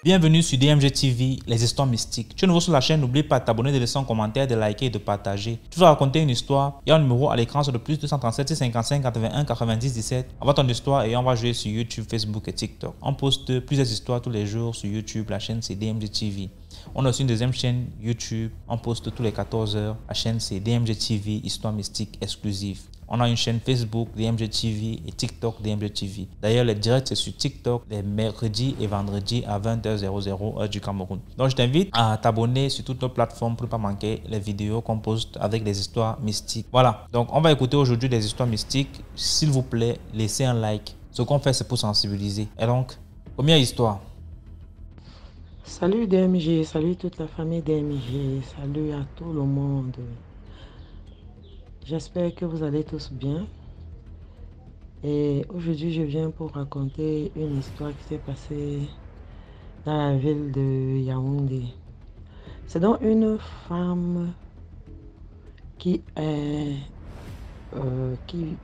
Bienvenue sur DMG TV, les histoires mystiques. Tu es nouveau sur la chaîne, n'oublie pas de t'abonner, de laisser un commentaire, de liker et de partager. Tu vas raconter une histoire, il y a un numéro à l'écran sur le plus 237 655 81 90 17. Envoie ton histoire et on va jouer sur YouTube, Facebook et TikTok. On poste plusieurs histoires tous les jours sur YouTube, la chaîne c'est DMG TV. On a aussi une deuxième chaîne YouTube, on poste tous les 14 h. La chaîne c'est DMG TV, histoire mystique exclusive. On a une chaîne Facebook DMG TV et TikTok DMG TV. D'ailleurs, les directs c'est sur TikTok les mercredis et vendredis à 20h00 heure du Cameroun. Donc, je t'invite à t'abonner sur toutes nos plateformes pour ne pas manquer les vidéos qu'on poste avec des histoires mystiques. Voilà. Donc, on va écouter aujourd'hui des histoires mystiques. S'il vous plaît, laissez un like. Ce qu'on fait, c'est pour sensibiliser. Et donc, première histoire. Salut DMG, salut toute la famille DMG, salut à tout le monde. J'espère que vous allez tous bien. Et aujourd'hui, je viens pour raconter une histoire qui s'est passée dans la ville de Yaoundé. C'est donc une femme qui qui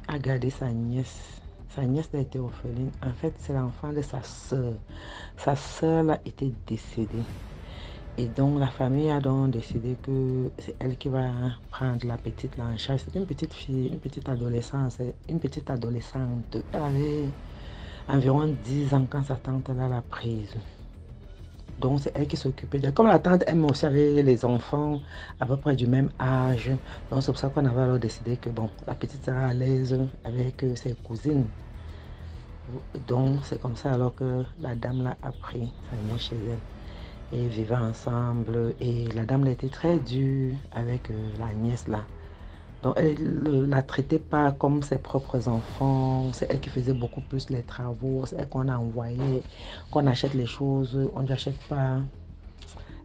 a gardé sa nièce. Sa nièce a été orpheline. En fait, c'est l'enfant de sa sœur. Sa sœur a été décédée. Et donc la famille a donc décidé que c'est elle qui va prendre la petite là en charge. C'est une petite fille, une petite adolescente. Elle avait environ 10 ans quand sa tante l'a prise. Donc c'est elle qui s'occupait d'elle. Comme la tante aime aussi avec les enfants à peu près du même âge. Donc c'est pour ça qu'on avait alors décidé que bon, la petite sera à l'aise avec ses cousines. Donc c'est comme ça alors que la dame là a pris sa nièce chez elle. Et vivaient ensemble. Et la dame était très dure avec la nièce là. Donc elle ne la traitait pas comme ses propres enfants. C'est elle qui faisait beaucoup plus les travaux. C'est elle qu'on a envoyé, qu'on achète les choses. On n'achète pas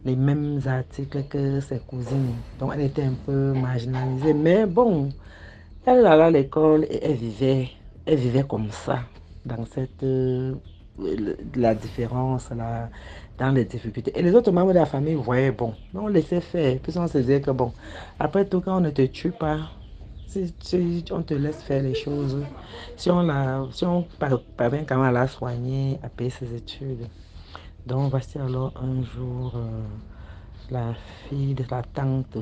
les mêmes articles que ses cousines. Donc elle était un peu marginalisée. Mais bon, elle allait à l'école et elle vivait comme ça, dans cette la différence là, dans les difficultés. Et les autres membres de la famille voyaient bon, on laissait faire. Puis on se disait que bon, après tout, quand on ne te tue pas, si on te laisse faire les choses, si on parvient quand même à la soigner, à payer ses études. Donc voici alors un jour, la fille de la tante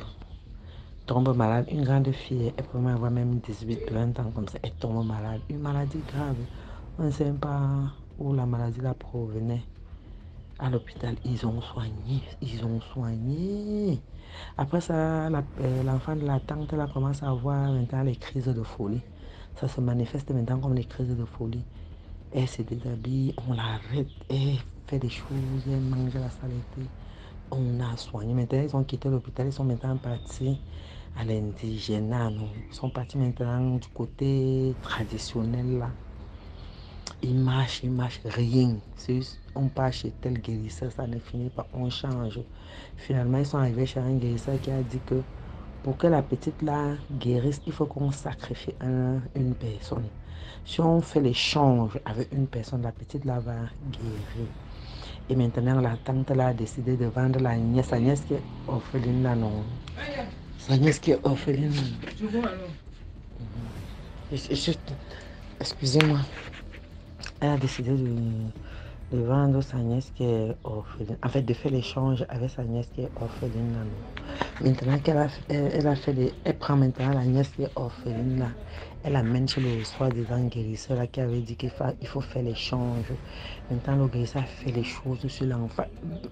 tombe malade, une grande fille, elle peut avoir même 18 20 ans comme ça, elle tombe malade, une maladie grave. On ne sait pas où la maladie la provenait. À l'hôpital, ils ont soigné, ils ont soigné. Après ça, l'enfant de la tante là commence à avoir maintenant les crises de folie. Ça se manifeste maintenant comme les crises de folie. Elle se déshabille, on l'arrête, elle fait des choses, elle mange la saleté. On a soigné. Maintenant, ils ont quitté l'hôpital, ils sont maintenant partis à l'indigénat. Ils sont partis maintenant du côté traditionnel là. Ils marchent, rien. On part chez tel guérisseur, ça ne finit pas, on change. Finalement, ils sont arrivés chez un guérisseur qui a dit que pour que la petite là guérisse, il faut qu'on sacrifie une personne. Si on fait l'échange avec une personne, la petite là va guérir. Et maintenant, la tante là a décidé de vendre la nièce. Sa nièce qui est orpheline là, non. Sa nièce qui est orpheline. Excusez-moi. Elle a décidé de vendre sa nièce qui est orpheline. En fait, de faire l'échange avec sa nièce qui est orpheline là, non. Maintenant elle prend maintenant la nièce qui est orpheline là. Elle amène chez le soi-disant guérisseur là, qui avait dit qu'il faut faire l'échange. Maintenant, le guérisseur fait les choses sur l'enfant.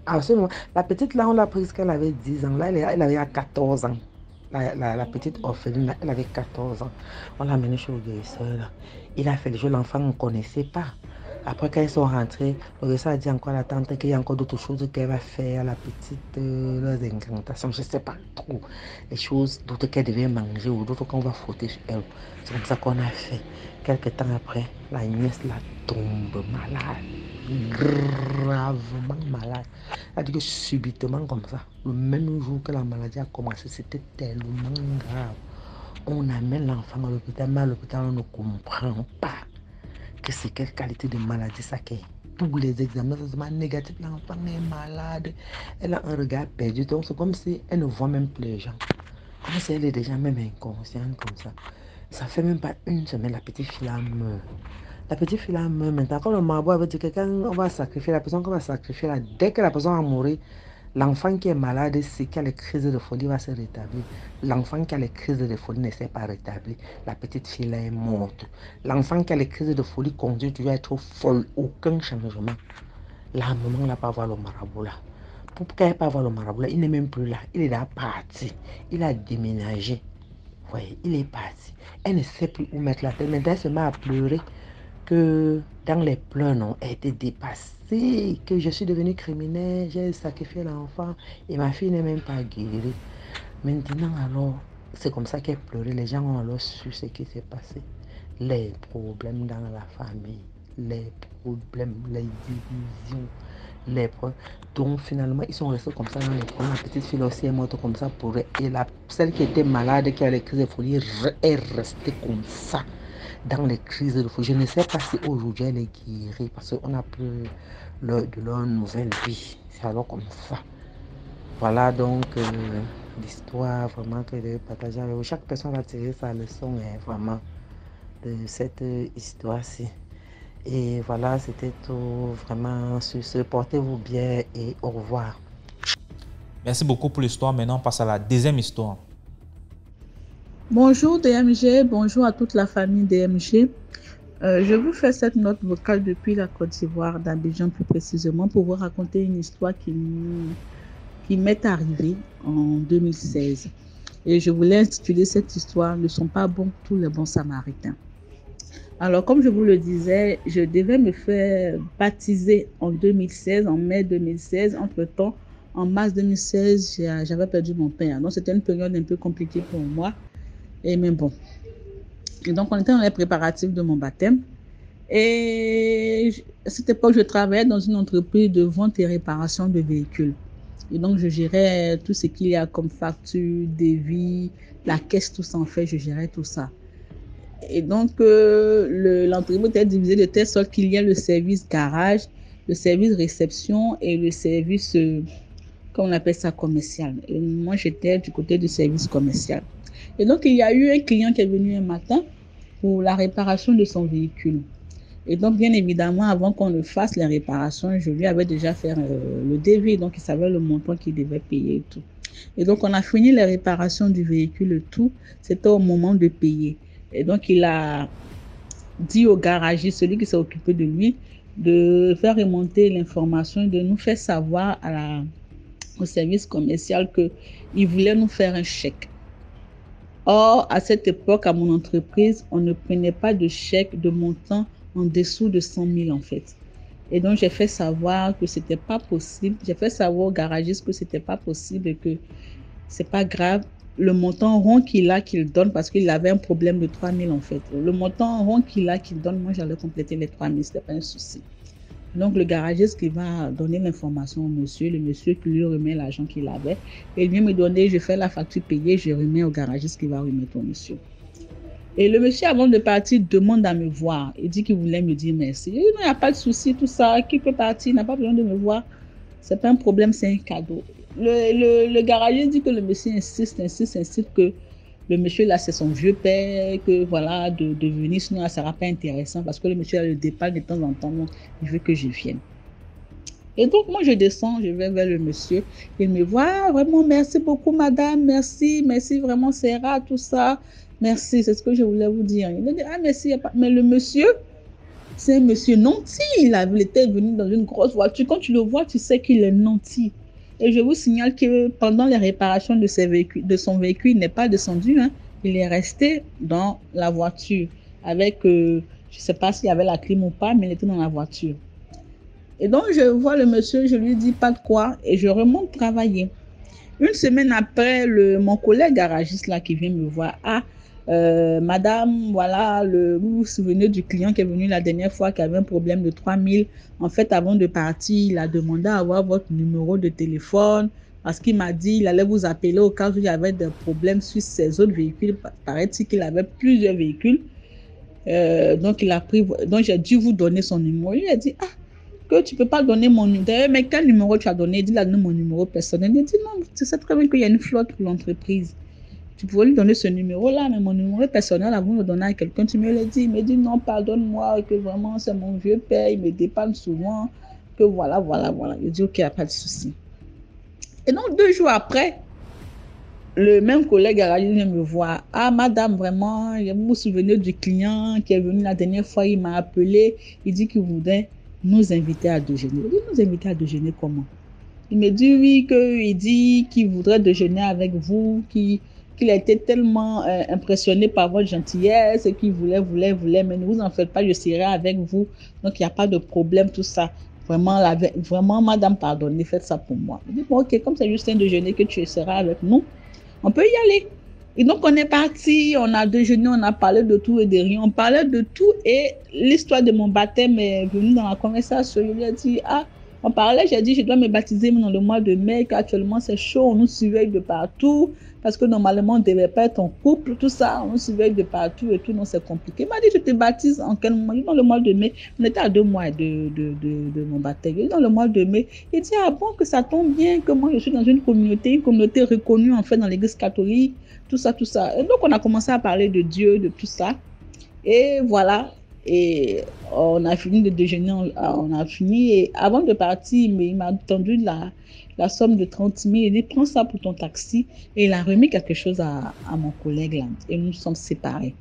À ce moment, la petite là, on l'a prise qu'elle avait 10 ans. Là, elle avait 14 ans. La petite orpheline, là, elle avait 14 ans. On l'a amenée chez le guérisseur là. Il a fait les choses, l'enfant ne connaissait pas. Après, quand ils sont rentrés, le guérisseur a dit encore à la tante qu'il y a encore d'autres choses qu'elle va faire, la petite, leurs incantations, je ne sais pas trop. Les choses, d'autres qu'elle devait manger ou d'autres qu'on va frotter sur elle. C'est comme ça qu'on a fait. Quelques temps après, la nièce la tombe malade. Gravement malade. Elle a dit que subitement comme ça, le même jour que la maladie a commencé, c'était tellement grave. On amène l'enfant à l'hôpital, mais à l'hôpital, on ne comprend pas que c'est quelle qualité de maladie ça qu'est. Tous les examens sont négatifs, l'enfant est malade. Elle a un regard perdu, donc c'est comme si elle ne voit même plus les gens. Comme si elle est déjà même inconsciente comme ça. Ça fait même pas une semaine, la petite fille là meurt. La petite fille là meurt maintenant. Quand le marabout avait dit que quand on va sacrifier la personne qu'on va sacrifier là, dès que la personne va mourir, l'enfant qui est malade, c'est qui a les crises de folie va se rétablir. L'enfant qui a les crises de folie ne s'est pas rétabli. La petite fille là est morte. L'enfant qui a les crises de folie continue toujours à être folle. Aucun changement. La maman n'a pas voir le marabout là. Pourquoi elle n'a pas voir le marabout là? Il n'est même plus là. Il est là parti. Il a déménagé. Oui, il est parti. Elle ne sait plus où mettre la tête. Maintenant, elle se met à pleurer. Que dans les pleurs, non, elle était dépassée. Que je suis devenue criminelle. J'ai sacrifié l'enfant. Et ma fille n'est même pas guérie. Maintenant, alors, c'est comme ça qu'elle pleurait. Les gens ont alors su ce qui s'est passé. Les problèmes dans la famille. Les problèmes, les divisions. Donc finalement, ils sont restés comme ça dans les coins. La petite fille aussi est morte comme ça pour eux. Et celle qui était malade, qui a les crises de folie, est restée comme ça dans les crises de folie. Je ne sais pas si aujourd'hui elle est guérie parce qu'on a plus de leur nouvelle vie. C'est alors comme ça. Voilà donc l'histoire vraiment que je vais partager avec vous. Chaque personne va tirer sa leçon vraiment de cette histoire-ci. Et voilà, c'était tout vraiment sur ce. Portez-vous bien et au revoir. Merci beaucoup pour l'histoire. Maintenant, on passe à la deuxième histoire. Bonjour DMG, bonjour à toute la famille DMG. Je vous fais cette note vocale depuis la Côte d'Ivoire, d'Abidjan plus précisément, pour vous raconter une histoire qui m'est arrivée en 2016. Et je voulais intituler cette histoire « Ne sont pas bons tous les bons samaritains ». Alors, comme je vous le disais, je devais me faire baptiser en 2016, en mai 2016. Entre-temps, en mars 2016, j'avais perdu mon père. Donc, c'était une période un peu compliquée pour moi. Mais bon. Et donc, on était dans les préparatifs de mon baptême. Et à cette époque, je travaillais dans une entreprise de vente et réparation de véhicules. Et donc, je gérais tout ce qu'il y a comme facture, devis, la caisse, tout ça. En fait, je gérais tout ça. Et donc, l'entreprise était divisée de telle sorte qu'il y a le service garage, le service réception et le service, comment on appelle ça, commercial. Et moi, j'étais du côté du service commercial. Et donc, il y a eu un client qui est venu un matin pour la réparation de son véhicule. Et donc, bien évidemment, avant qu'on ne fasse les réparations, je lui avais déjà fait le devis. Donc, il savait le montant qu'il devait payer et tout. Et donc, on a fini les réparations du véhicule et tout. C'était au moment de payer. Et donc, il a dit au garagiste, celui qui s'est occupé de lui, de faire remonter l'information, de nous faire savoir au service commercial qu'il voulait nous faire un chèque. Or, à cette époque, à mon entreprise, on ne prenait pas de chèque de montant en dessous de 100 000 en fait. Et donc, j'ai fait savoir que c'était pas possible. J'ai fait savoir au garagiste que c'était pas possible et que c'est pas grave. Le montant rond qu'il donne, parce qu'il avait un problème de 3 000 en fait. Le montant rond qu'il donne, moi j'allais compléter les 3 000, c'était pas un souci. Donc le garagiste qui va donner l'information au monsieur, le monsieur qui lui remet l'argent qu'il avait, et il vient me donner, je fais la facture payée, je remets au garagiste qui va remettre au monsieur. Et le monsieur, avant de partir, demande à me voir. Il dit qu'il voulait me dire merci. Il dit non, il n'y a pas de souci, tout ça, qui peut partir, il n'a pas besoin de me voir. C'est pas un problème, c'est un cadeau. Le garagiste dit que le monsieur insiste que le monsieur là c'est son vieux père, que voilà, de venir, sinon ça ne sera pas intéressant parce que le monsieur a le départ de temps en temps, il veut que je vienne. Et donc moi je descends, je vais vers le monsieur, il me voit, ah, vraiment merci beaucoup madame, merci vraiment c'est rare tout ça, merci, c'est ce que je voulais vous dire. Il me dit, ah merci, mais le monsieur, c'est un monsieur nanti, il était venu dans une grosse voiture, quand tu le vois tu sais qu'il est nanti. Et je vous signale que pendant les réparations de son véhicule, il n'est pas descendu. Hein. Il est resté dans la voiture avec, je ne sais pas s'il y avait la clim ou pas, mais il était dans la voiture. Et donc, je vois le monsieur, je lui dis pas de quoi et je remonte travailler. Une semaine après, mon collègue garagiste là qui vient me voir, madame, voilà, vous vous souvenez du client qui est venu la dernière fois qui avait un problème de 3 000. En fait, avant de partir, il a demandé à avoir votre numéro de téléphone parce qu'il m'a dit qu'il allait vous appeler au cas où il y avait des problèmes sur ses autres véhicules. Paraît-il qu'il avait plusieurs véhicules. Donc, j'ai dû vous donner son numéro. Il a dit, que tu ne peux pas donner mon numéro. Mais quel numéro tu as donné? Il dit, là, donne mon numéro personnel. Il dit, non, tu sais très bien qu'il y a une flotte pour l'entreprise. Tu pouvais lui donner ce numéro-là, mais mon numéro personnel, avant de le donner à quelqu'un, tu me le dis. Il me dit non, pardonne-moi, que vraiment c'est mon vieux père, il me dépanne souvent, que voilà. Je dis ok, il n'y a pas de souci. Et donc 2 jours après, le même collègue à la ligne vient me voir. Ah, madame, vraiment, vous vous souvenez du client qui est venu la dernière fois, il m'a appelé, il dit qu'il voudrait nous inviter à déjeuner. Je dis, nous inviter à déjeuner comment? Il me dit oui, il dit qu'il voudrait déjeuner avec vous, qu'il a été tellement impressionné par votre gentillesse et qu'il voulait, mais ne vous en faites pas, je serai avec vous. Donc, il n'y a pas de problème, tout ça. Vraiment, madame, pardonnez, faites ça pour moi. Je dis, bon, ok, comme c'est juste un déjeuner que tu seras avec nous, on peut y aller. Et donc, on est parti, on a déjeuné, on a parlé de tout et de rien. On parlait de tout et l'histoire de mon baptême est venue dans la conversation. Je lui ai dit, on parlait, j'ai dit, je dois me baptiser dans le mois de mai, qu'actuellement c'est chaud, on nous surveille de partout, parce que normalement on ne devait pas être en couple, tout ça, on nous surveille de partout et tout, non, c'est compliqué. Il m'a dit, je te baptise en quel mois? Dans le mois de mai. On était à 2 mois de mon baptême. Dans le mois de mai, il dit, ah bon, que ça tombe bien, que moi je suis dans une communauté reconnue en fait dans l'église catholique, tout ça. Et donc on a commencé à parler de Dieu, de tout ça. Et voilà. Et on a fini de déjeuner, on a fini. Et avant de partir, il m'a tendu la somme de 30 000. Il dit, prends ça pour ton taxi. Et il a remis quelque chose à mon collègue là. Et nous sommes séparés.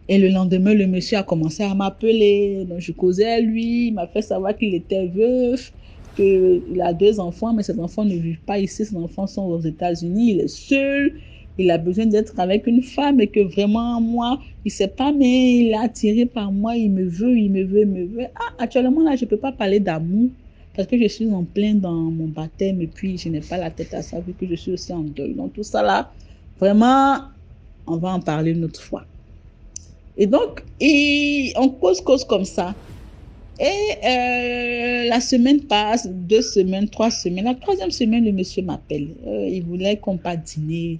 Et le lendemain, le monsieur a commencé à m'appeler. Donc je causais à lui. Il m'a fait savoir qu'il était veuf, qu'il a 2 enfants, mais ses enfants ne vivent pas ici. Ses enfants sont aux États-Unis. Il est seul. Il a besoin d'être avec une femme et que vraiment, moi, il ne sait pas, mais il est attiré par moi, il me veut. Ah, actuellement, là, je ne peux pas parler d'amour parce que je suis en plein dans mon baptême et puis je n'ai pas la tête à ça vu que je suis aussi en deuil. Donc, tout ça là, vraiment, on va en parler une autre fois. Et donc, on cause comme ça. Et la semaine passe, 2 semaines, 3 semaines. La 3e semaine, le monsieur m'appelle. Il voulait qu'on parte dîner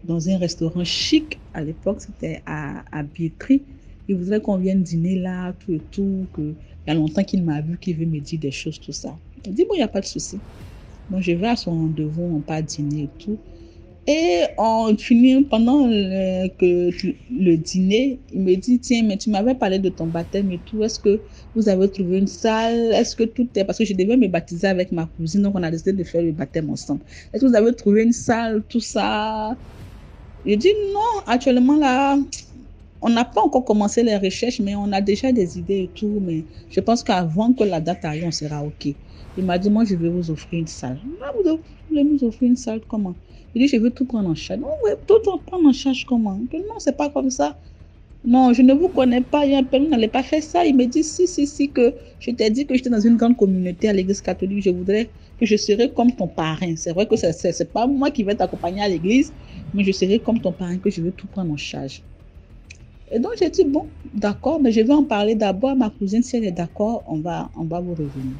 dans un restaurant chic. À l'époque, c'était à Biétry. Il voudrait qu'on vienne dîner là, tout et tout. Il y a longtemps qu'il m'a vu, qu'il veut me dire des choses, tout ça. Il dit, bon, il n'y a pas de souci. Donc, je vais à son rendez-vous, on part dîner et tout. Et on finit pendant le dîner, il me dit, tiens, mais tu m'avais parlé de ton baptême et tout, est-ce que vous avez trouvé une salle? Est-ce que tout est... Parce que je devais me baptiser avec ma cousine, donc on a décidé de faire le baptême ensemble. Est-ce que vous avez trouvé une salle, tout ça? Je dis, non, actuellement là, on n'a pas encore commencé les recherches, mais on a déjà des idées et tout, mais je pense qu'avant que la date arrive, on sera OK. Il m'a dit, moi, je vais vous offrir une salle. Ah, vous voulez nous offrir une salle, comment? Il dit, je veux tout prendre en charge. Non, ouais, tout prendre en charge, comment? Non, c'est pas comme ça. Non, je ne vous connais pas, il y a un peu, vous n'allez pas faire ça. Il me dit, si, que je t'ai dit que j'étais dans une grande communauté à l'église catholique, je voudrais que je serais comme ton parrain. C'est vrai que c'est pas moi qui vais t'accompagner à l'église, mais je serai comme ton parrain, que je veux tout prendre en charge. Et donc, j'ai dit, bon, d'accord, mais je vais en parler d'abord à ma cousine. Si elle est d'accord, on va vous revenir.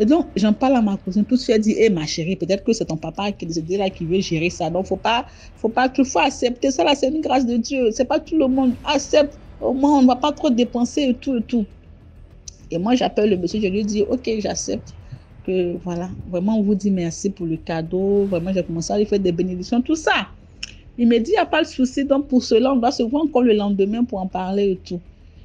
Et donc, j'en parle à ma cousine. Tout de suite, elle dit, ma chérie, peut-être que c'est ton papa qui est là, qui veut gérer ça. Donc, faut pas accepter ça. Là, c'est une grâce de Dieu. C'est pas tout le monde accepte. Au moins, on ne va pas trop dépenser et tout. Et moi, j'appelle le monsieur. Je lui dis, OK, j'accepte. Que voilà, vraiment, on vous dit merci pour le cadeau. Vraiment, j'ai commencé à lui faire des bénédictions, tout ça. Il me dit, il n'y a pas de souci. Donc, pour cela, on doit se voir encore le lendemain pour en parler et tout.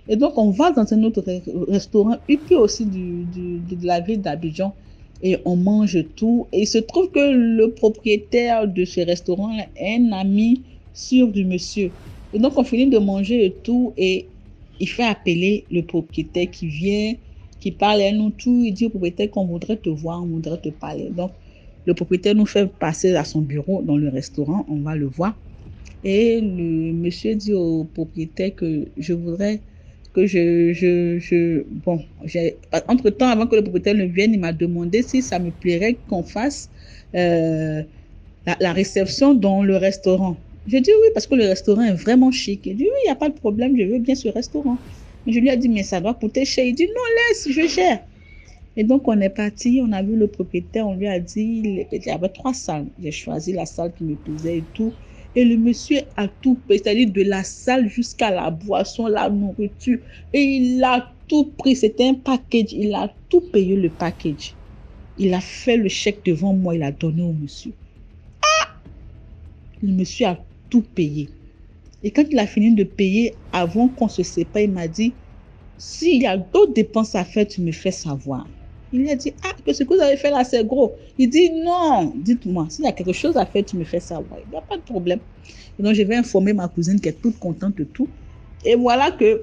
Et donc, on va dans un autre restaurant, huppé aussi de la ville d'Abidjan, et on mange tout. Et il se trouve que le propriétaire de ce restaurant est un ami sûr du monsieur. Et donc, on finit de manger et tout, et il fait appeler le propriétaire qui vient, qui parle à nous tout. Il dit au propriétaire qu'on voudrait te voir, on voudrait te parler. Donc, le propriétaire nous fait passer à son bureau dans le restaurant, on va le voir. Et le monsieur dit au propriétaire que je voudrais que entre-temps, avant que le propriétaire ne vienne, il m'a demandé si ça me plairait qu'on fasse la réception dans le restaurant. Je dis oui, parce que le restaurant est vraiment chic. Il dit oui, il n'y a pas de problème, je veux bien ce restaurant. Mais je lui ai dit, mais ça doit coûter cher. Il dit non, laisse, je gère. Et donc, on est parti, on a vu le propriétaire, on lui a dit, il y avait 3 salles. J'ai choisi la salle qui me plaisait et tout. Et le monsieur a tout payé, c'est-à-dire de la salle jusqu'à la boisson, la nourriture. Et il a tout pris, c'était un package, il a tout payé le package. Il a fait le chèque devant moi, il a donné au monsieur. Ah! Le monsieur a tout payé. Et quand il a fini de payer, avant qu'on se sépare, il m'a dit, s'il y a d'autres dépenses à faire, tu me fais savoir. Il lui a dit, ah, que ce que vous avez fait là, c'est gros. Il dit, non, dites-moi, s'il y a quelque chose à faire, tu me fais savoir. Il n'y a pas de problème. Et donc, je vais informer ma cousine qui est toute contente de tout. Et voilà que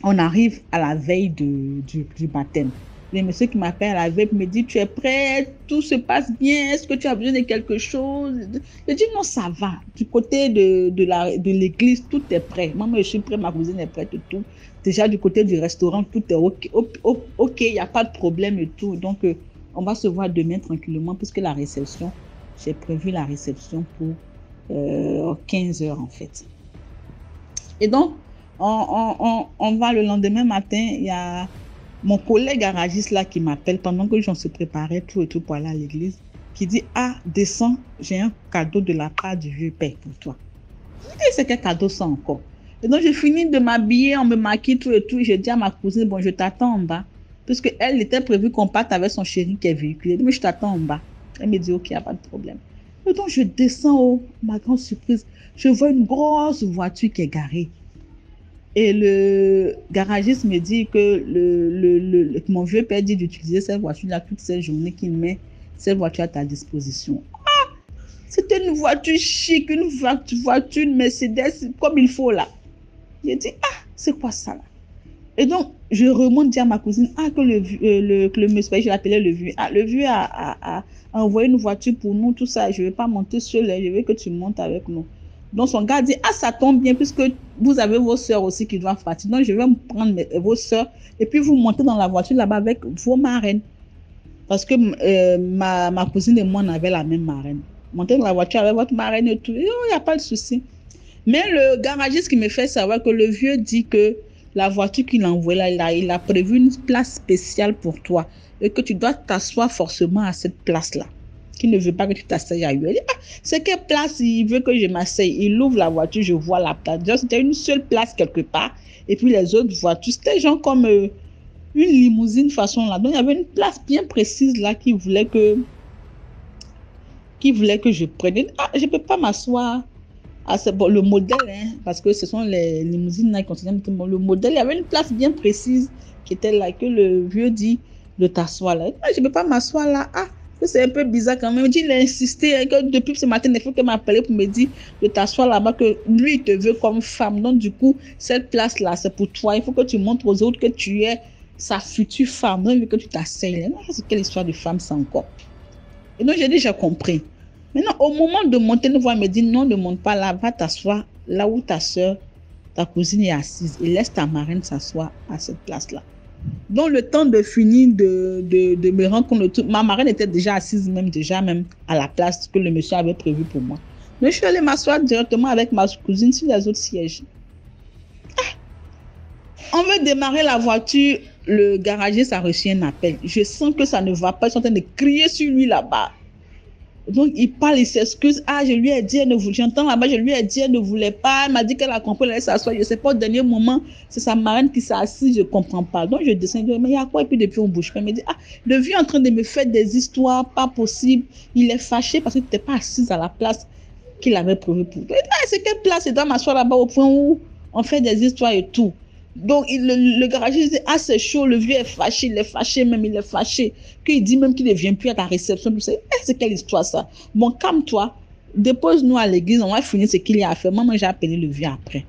on arrive à la veille du baptême. Le monsieur qui m'appelle à la veille me dit, tu es prêt, tout se passe bien, est-ce que tu as besoin de quelque chose? Je dis, non, ça va. Du côté de l'église, tout est prêt. Moi, je suis prêt, ma cousine est prête et tout. Déjà, du côté du restaurant, tout est OK, il n'y a pas de problème et tout. Donc, on va se voir demain tranquillement, puisque la réception, j'ai prévu la réception pour 15 heures en fait. Et donc, on va le lendemain matin, il y a mon collègue garagiste là qui m'appelle pendant que j'en se préparais tout et tout pour aller à l'église, qui dit, ah, descends, j'ai un cadeau de la part du vieux père pour toi. Et c'est quel cadeau ça encore? Et donc, je finis de m'habiller, on me maquille tout et tout, et je dis à ma cousine, bon, je t'attends en bas, puisque elle était prévue qu'on parte avec son chéri qui est véhiculé. Mais je t'attends en bas. Elle me dit, ok, il n'y a pas de problème. Et donc, je descends haut, ma grande surprise, je vois une grosse voiture qui est garée. Et le garagiste me dit que mon vieux père dit d'utiliser cette voiture-là toute cette journée, qu'il met cette voiture à ta disposition. Ah, c'était une voiture chic, une voiture Mercedes comme il faut là. J'ai dit, ah, c'est quoi ça là? Et donc, je remonte dire à ma cousine, ah, que le monsieur, je l'appelais le vieux, ah, le vieux a envoyé une voiture pour nous, tout ça, je ne vais pas monter seul, je veux que tu montes avec nous. Donc, son gars dit, ah, ça tombe bien, puisque vous avez vos soeurs aussi qui doivent partir. Donc, je vais prendre vos soeurs et puis vous montez dans la voiture là-bas avec vos marraines. Parce que ma cousine et moi, on avait la même marraine. Montez dans la voiture avec votre marraine et tout, il n'y a pas de souci. Mais le garagiste qui me fait savoir que le vieux dit que la voiture qu'il a envoyée là, il a prévu une place spéciale pour toi et que tu dois t'asseoir forcément à cette place-là. Qu'il ne veut pas que tu t'asseyes ailleurs. Il dit, ah, c'est quelle place il veut que je m'asseye? Il ouvre la voiture, je vois la place. Déjà, c'était une seule place quelque part. Et puis les autres voitures, c'était genre comme une limousine façon là. Donc il y avait une place bien précise là qui voulait que je prenne. Ah, je ne peux pas m'asseoir. Ah, c'est bon, le modèle, hein, parce que ce sont les limousines là qui continuent. Le modèle, il y avait une place bien précise qui était là, que le vieux dit de t'asseoir là. Ah, je ne peux pas m'asseoir là. Ah, c'est un peu bizarre quand même. Il a insisté, hein, que depuis ce matin, il faut qu'il m'appelle pour me dire de t'asseoir là-bas, que lui, il te veut comme femme. Donc, du coup, cette place-là, c'est pour toi. Il faut que tu montres aux autres que tu es sa future femme. Donc, il veut que tu t'asseyes. C'est quelle histoire de femme, ça encore? Et donc, j'ai dit, j'ai compris. Maintenant, au moment de monter, nous voit, elle me dit, non, ne monte pas là, va t'asseoir là où ta soeur, ta cousine est assise et laisse ta marraine s'asseoir à cette place-là. Donc, le temps de finir de me rendre compte, ma marraine était déjà assise même à la place que le monsieur avait prévu pour moi. Mais je suis allée m'asseoir directement avec ma cousine sur les autres sièges. Ah, on veut démarrer la voiture, le garagiste a reçu un appel. Je sens que ça ne va pas, ils sont en train de crier sur lui là-bas. Donc, il parle, il s'excuse. Ah, je lui ai dit, j'entends là-bas, je lui ai dit, elle ne voulait pas. Elle m'a dit qu'elle a compris, elle allait s'asseoir. Je ne sais pas, au dernier moment, c'est sa marraine qui s'est assise, je ne comprends pas. Donc, je descends, je dis, mais il y a quoi? Et puis, depuis, on ne bouge pas. Elle me dit, ah, le vieux est en train de me faire des histoires, pas possible. Il est fâché parce que tu n'étais pas assise à la place qu'il avait prévue pour toi. Ah, c'est quelle place? Il doit m'asseoir là-bas au point où on fait des histoires et tout. Donc, le garagiste dit, ah, c'est chaud, le vieux est fâché, il est fâché. Qu'il dit même qu'il ne vient plus à ta réception. C'est quelle histoire ça? Bon, calme-toi, dépose-nous à l'église, on va finir ce qu'il y a à faire. Moi, j'ai appelé le vieux après.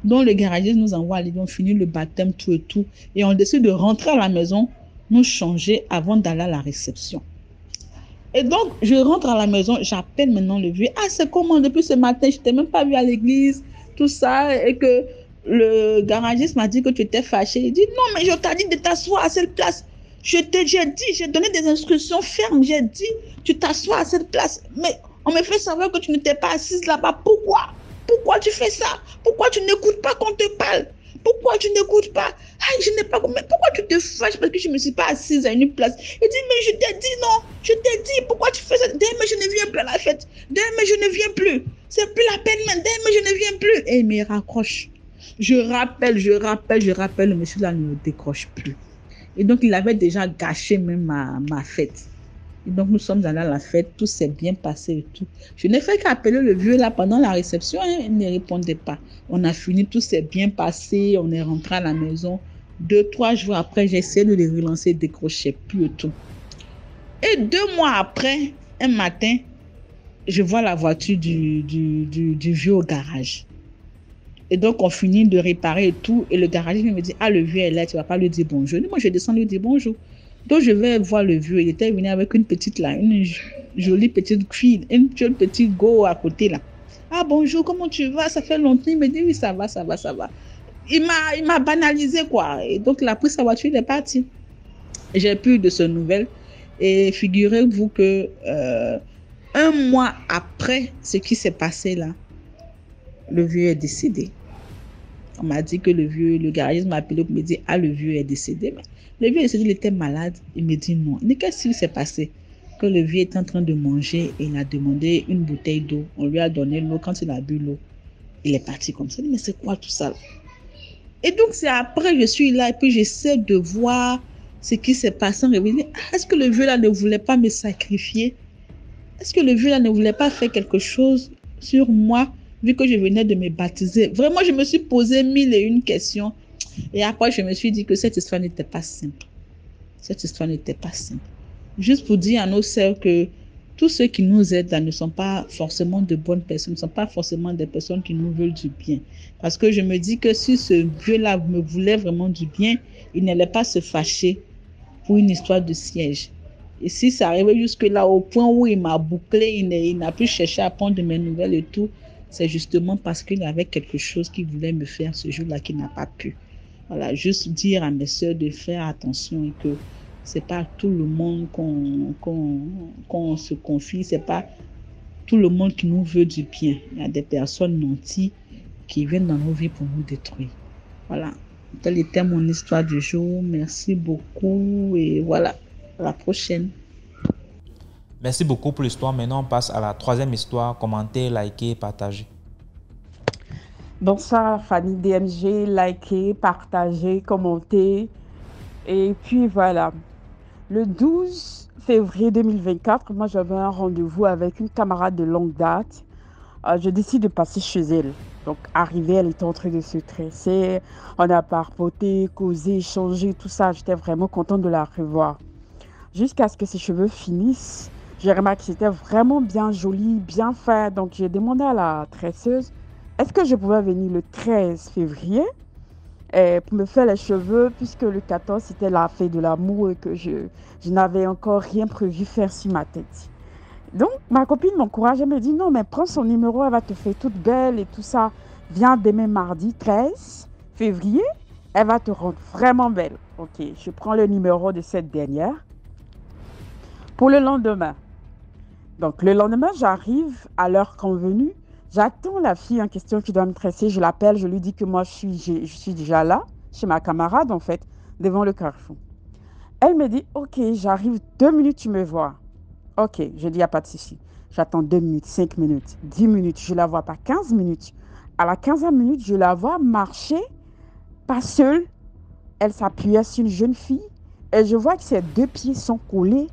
Donc, le garagiste nous envoie à l'église, on finit le baptême, tout et tout. Et on décide de rentrer à la maison, nous changer avant d'aller à la réception. Et donc, je rentre à la maison, j'appelle maintenant le vieux. Ah, c'est comment depuis ce matin, je ne t'ai même pas vu à l'église, tout ça, et que le garagiste m'a dit que tu étais fâché. Il dit, non, mais je t'ai dit de t'asseoir à cette place. J'ai donné des instructions fermes. J'ai dit, tu t'assois à cette place. Mais on me fait savoir que tu n'étais pas assise là-bas. Pourquoi? Pourquoi tu fais ça? Pourquoi tu n'écoutes pas qu'on te parle? Pourquoi tu n'écoutes pas? Ah, je n'ai pas... Mais pourquoi tu te fâches parce que je ne me suis pas assise à une place? Il dit, mais je t'ai dit non. Je t'ai dit, pourquoi tu fais ça? Demain, je ne viens plus à la fête. Demain, je ne viens plus. C'est plus la peine, mais demain, je ne viens plus. Et il me raccroche. Je rappelle, le monsieur là ne décroche plus. Et donc, il avait déjà gâché même ma fête. Et donc, nous sommes allés à la fête, tout s'est bien passé et tout. Je n'ai fait qu'appeler le vieux là pendant la réception, hein, il ne répondait pas. On a fini, tout s'est bien passé, on est rentré à la maison. 2-3 jours après, j'ai essayé de les relancer, ils décrochaient plus et tout. Et 2 mois après, un matin, je vois la voiture du vieux au garage. Et donc, on finit de réparer et tout. Et le garagiste me dit, ah, le vieux est là, tu ne vas pas lui dire bonjour. Moi, je descends lui dire bonjour. Donc, je vais voir le vieux. Il était venu avec une petite là, une jolie petite fille, une jolie petite go à côté là. Ah, bonjour, comment tu vas? Ça fait longtemps. Il me dit, oui, ça va, ça va, ça va. Il m'a banalisé, quoi. Et donc, il a pris sa voiture, il est parti. J'ai plus de ces nouvelles. Et figurez-vous que 1 mois après ce qui s'est passé là, le vieux est décédé. On m'a dit que le garagiste m'a appelé pour me dire, ah, le vieux est décédé. Mais le vieux est décédé, il était malade. Il me dit non. Mais qu'est-ce qui s'est passé? Que le vieux était en train de manger et il a demandé une bouteille d'eau. On lui a donné l'eau. Quand il a bu l'eau, il est parti comme ça. Mais c'est quoi tout ça? Et donc, c'est après, je suis là et puis j'essaie de voir ce qui s'est passé en réalité. Est-ce que le vieux là ne voulait pas me sacrifier? Est-ce que le vieux là ne voulait pas faire quelque chose sur moi, vu que je venais de me baptiser? Vraiment, je me suis posé 1001 questions. Et après, je me suis dit que cette histoire n'était pas simple. Cette histoire n'était pas simple. Juste pour dire à nos sœurs que tous ceux qui nous aident là ne sont pas forcément de bonnes personnes, ne sont pas forcément des personnes qui nous veulent du bien. Parce que je me dis que si ce vieux-là me voulait vraiment du bien, il n'allait pas se fâcher pour une histoire de siège. Et si ça arrivait jusque-là, au point où il m'a bouclé, il n'a plus cherché à prendre de mes nouvelles et tout, c'est justement parce qu'il y avait quelque chose qu'il voulait me faire ce jour-là qu'il n'a pas pu. Voilà, juste dire à mes sœurs de faire attention et que c'est pas tout le monde qu'on se confie, c'est pas tout le monde qui nous veut du bien. Il y a des personnes nanties qui viennent dans nos vies pour nous détruire. Voilà, telle était mon histoire du jour. Merci beaucoup et voilà, à la prochaine. Merci beaucoup pour l'histoire. Maintenant, on passe à la 3e histoire. Commentez, likez, partagez. Bonsoir, famille DMG. Likez, partagez, commentez. Et puis voilà. Le 12 février 2024, moi j'avais un rendez-vous avec une camarade de longue date. Je décide de passer chez elle. Donc arrivée, elle était en train de se tresser. On a papoté, causé, échangé, tout ça. J'étais vraiment contente de la revoir. Jusqu'à ce que ses cheveux finissent. J'ai remarqué que c'était vraiment bien joli, bien fait. Donc j'ai demandé à la tresseuse, est-ce que je pouvais venir le 13 février pour me faire les cheveux, puisque le 14 c'était la fête de l'amour et que je n'avais encore rien prévu faire sur ma tête. Donc ma copine m'encourage, elle me dit non mais prends son numéro, elle va te faire toute belle et tout ça. Viens demain mardi 13 février, elle va te rendre vraiment belle. Ok, je prends le numéro de cette dernière pour le lendemain. Donc le lendemain j'arrive à l'heure convenue. J'attends la fille en question qui doit me tresser. Je l'appelle, je lui dis que moi, je suis déjà là, chez ma camarade, en fait, devant le carrefour. Elle me dit, OK, j'arrive 2 minutes, tu me vois. OK, je dis, il n'y a pas de souci. J'attends 2 minutes, 5 minutes, 10 minutes. Je ne la vois pas, 15 minutes. À la 15e minute, je la vois marcher, pas seule. Elle s'appuyait sur une jeune fille. Et je vois que ses 2 pieds sont collés.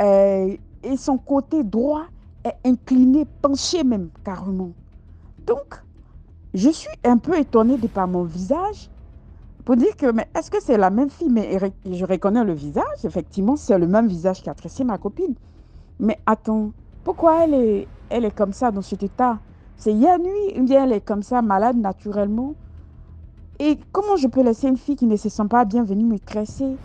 Et son côté droit est incliné, penché même carrément. Donc, je suis un peu étonnée de par mon visage pour dire que, mais est-ce que c'est la même fille? Mais je reconnais le visage, effectivement, c'est le même visage qui a tressé ma copine. Mais attends, pourquoi elle est comme ça dans cet état? C'est hier nuit, ou bien elle est comme ça, malade naturellement? Et comment je peux laisser une fille qui ne se sent pas bien venir me tresser?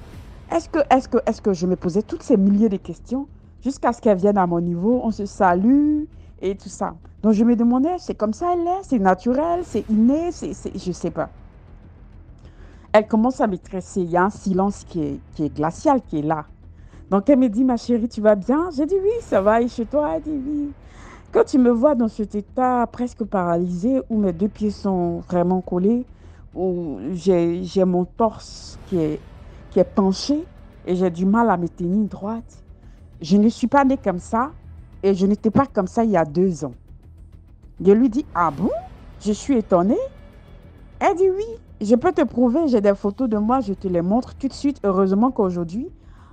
Est-ce que je me posais toutes ces milliers de questions? Jusqu'à ce qu'elle vienne à mon niveau, on se salue et tout ça. Donc je me demandais, c'est comme ça elle est, c'est naturel, c'est inné, je ne sais pas. Elle commence à me tresser, il y a un silence qui est glacial qui est là. Donc elle me dit, ma chérie, tu vas bien? J'ai dit oui, ça va, et chez toi? Elle dit oui. Quand tu me vois dans cet état presque paralysé, où mes 2 pieds sont vraiment collés, où j'ai mon torse qui est penché et j'ai du mal à me tenir droite. Je ne suis pas née comme ça et je n'étais pas comme ça il y a 2 ans. Je lui dis, ah bon? Je suis étonnée. Elle dit oui, je peux te prouver, j'ai des photos de moi, je te les montre tout de suite. Heureusement qu'aujourd'hui,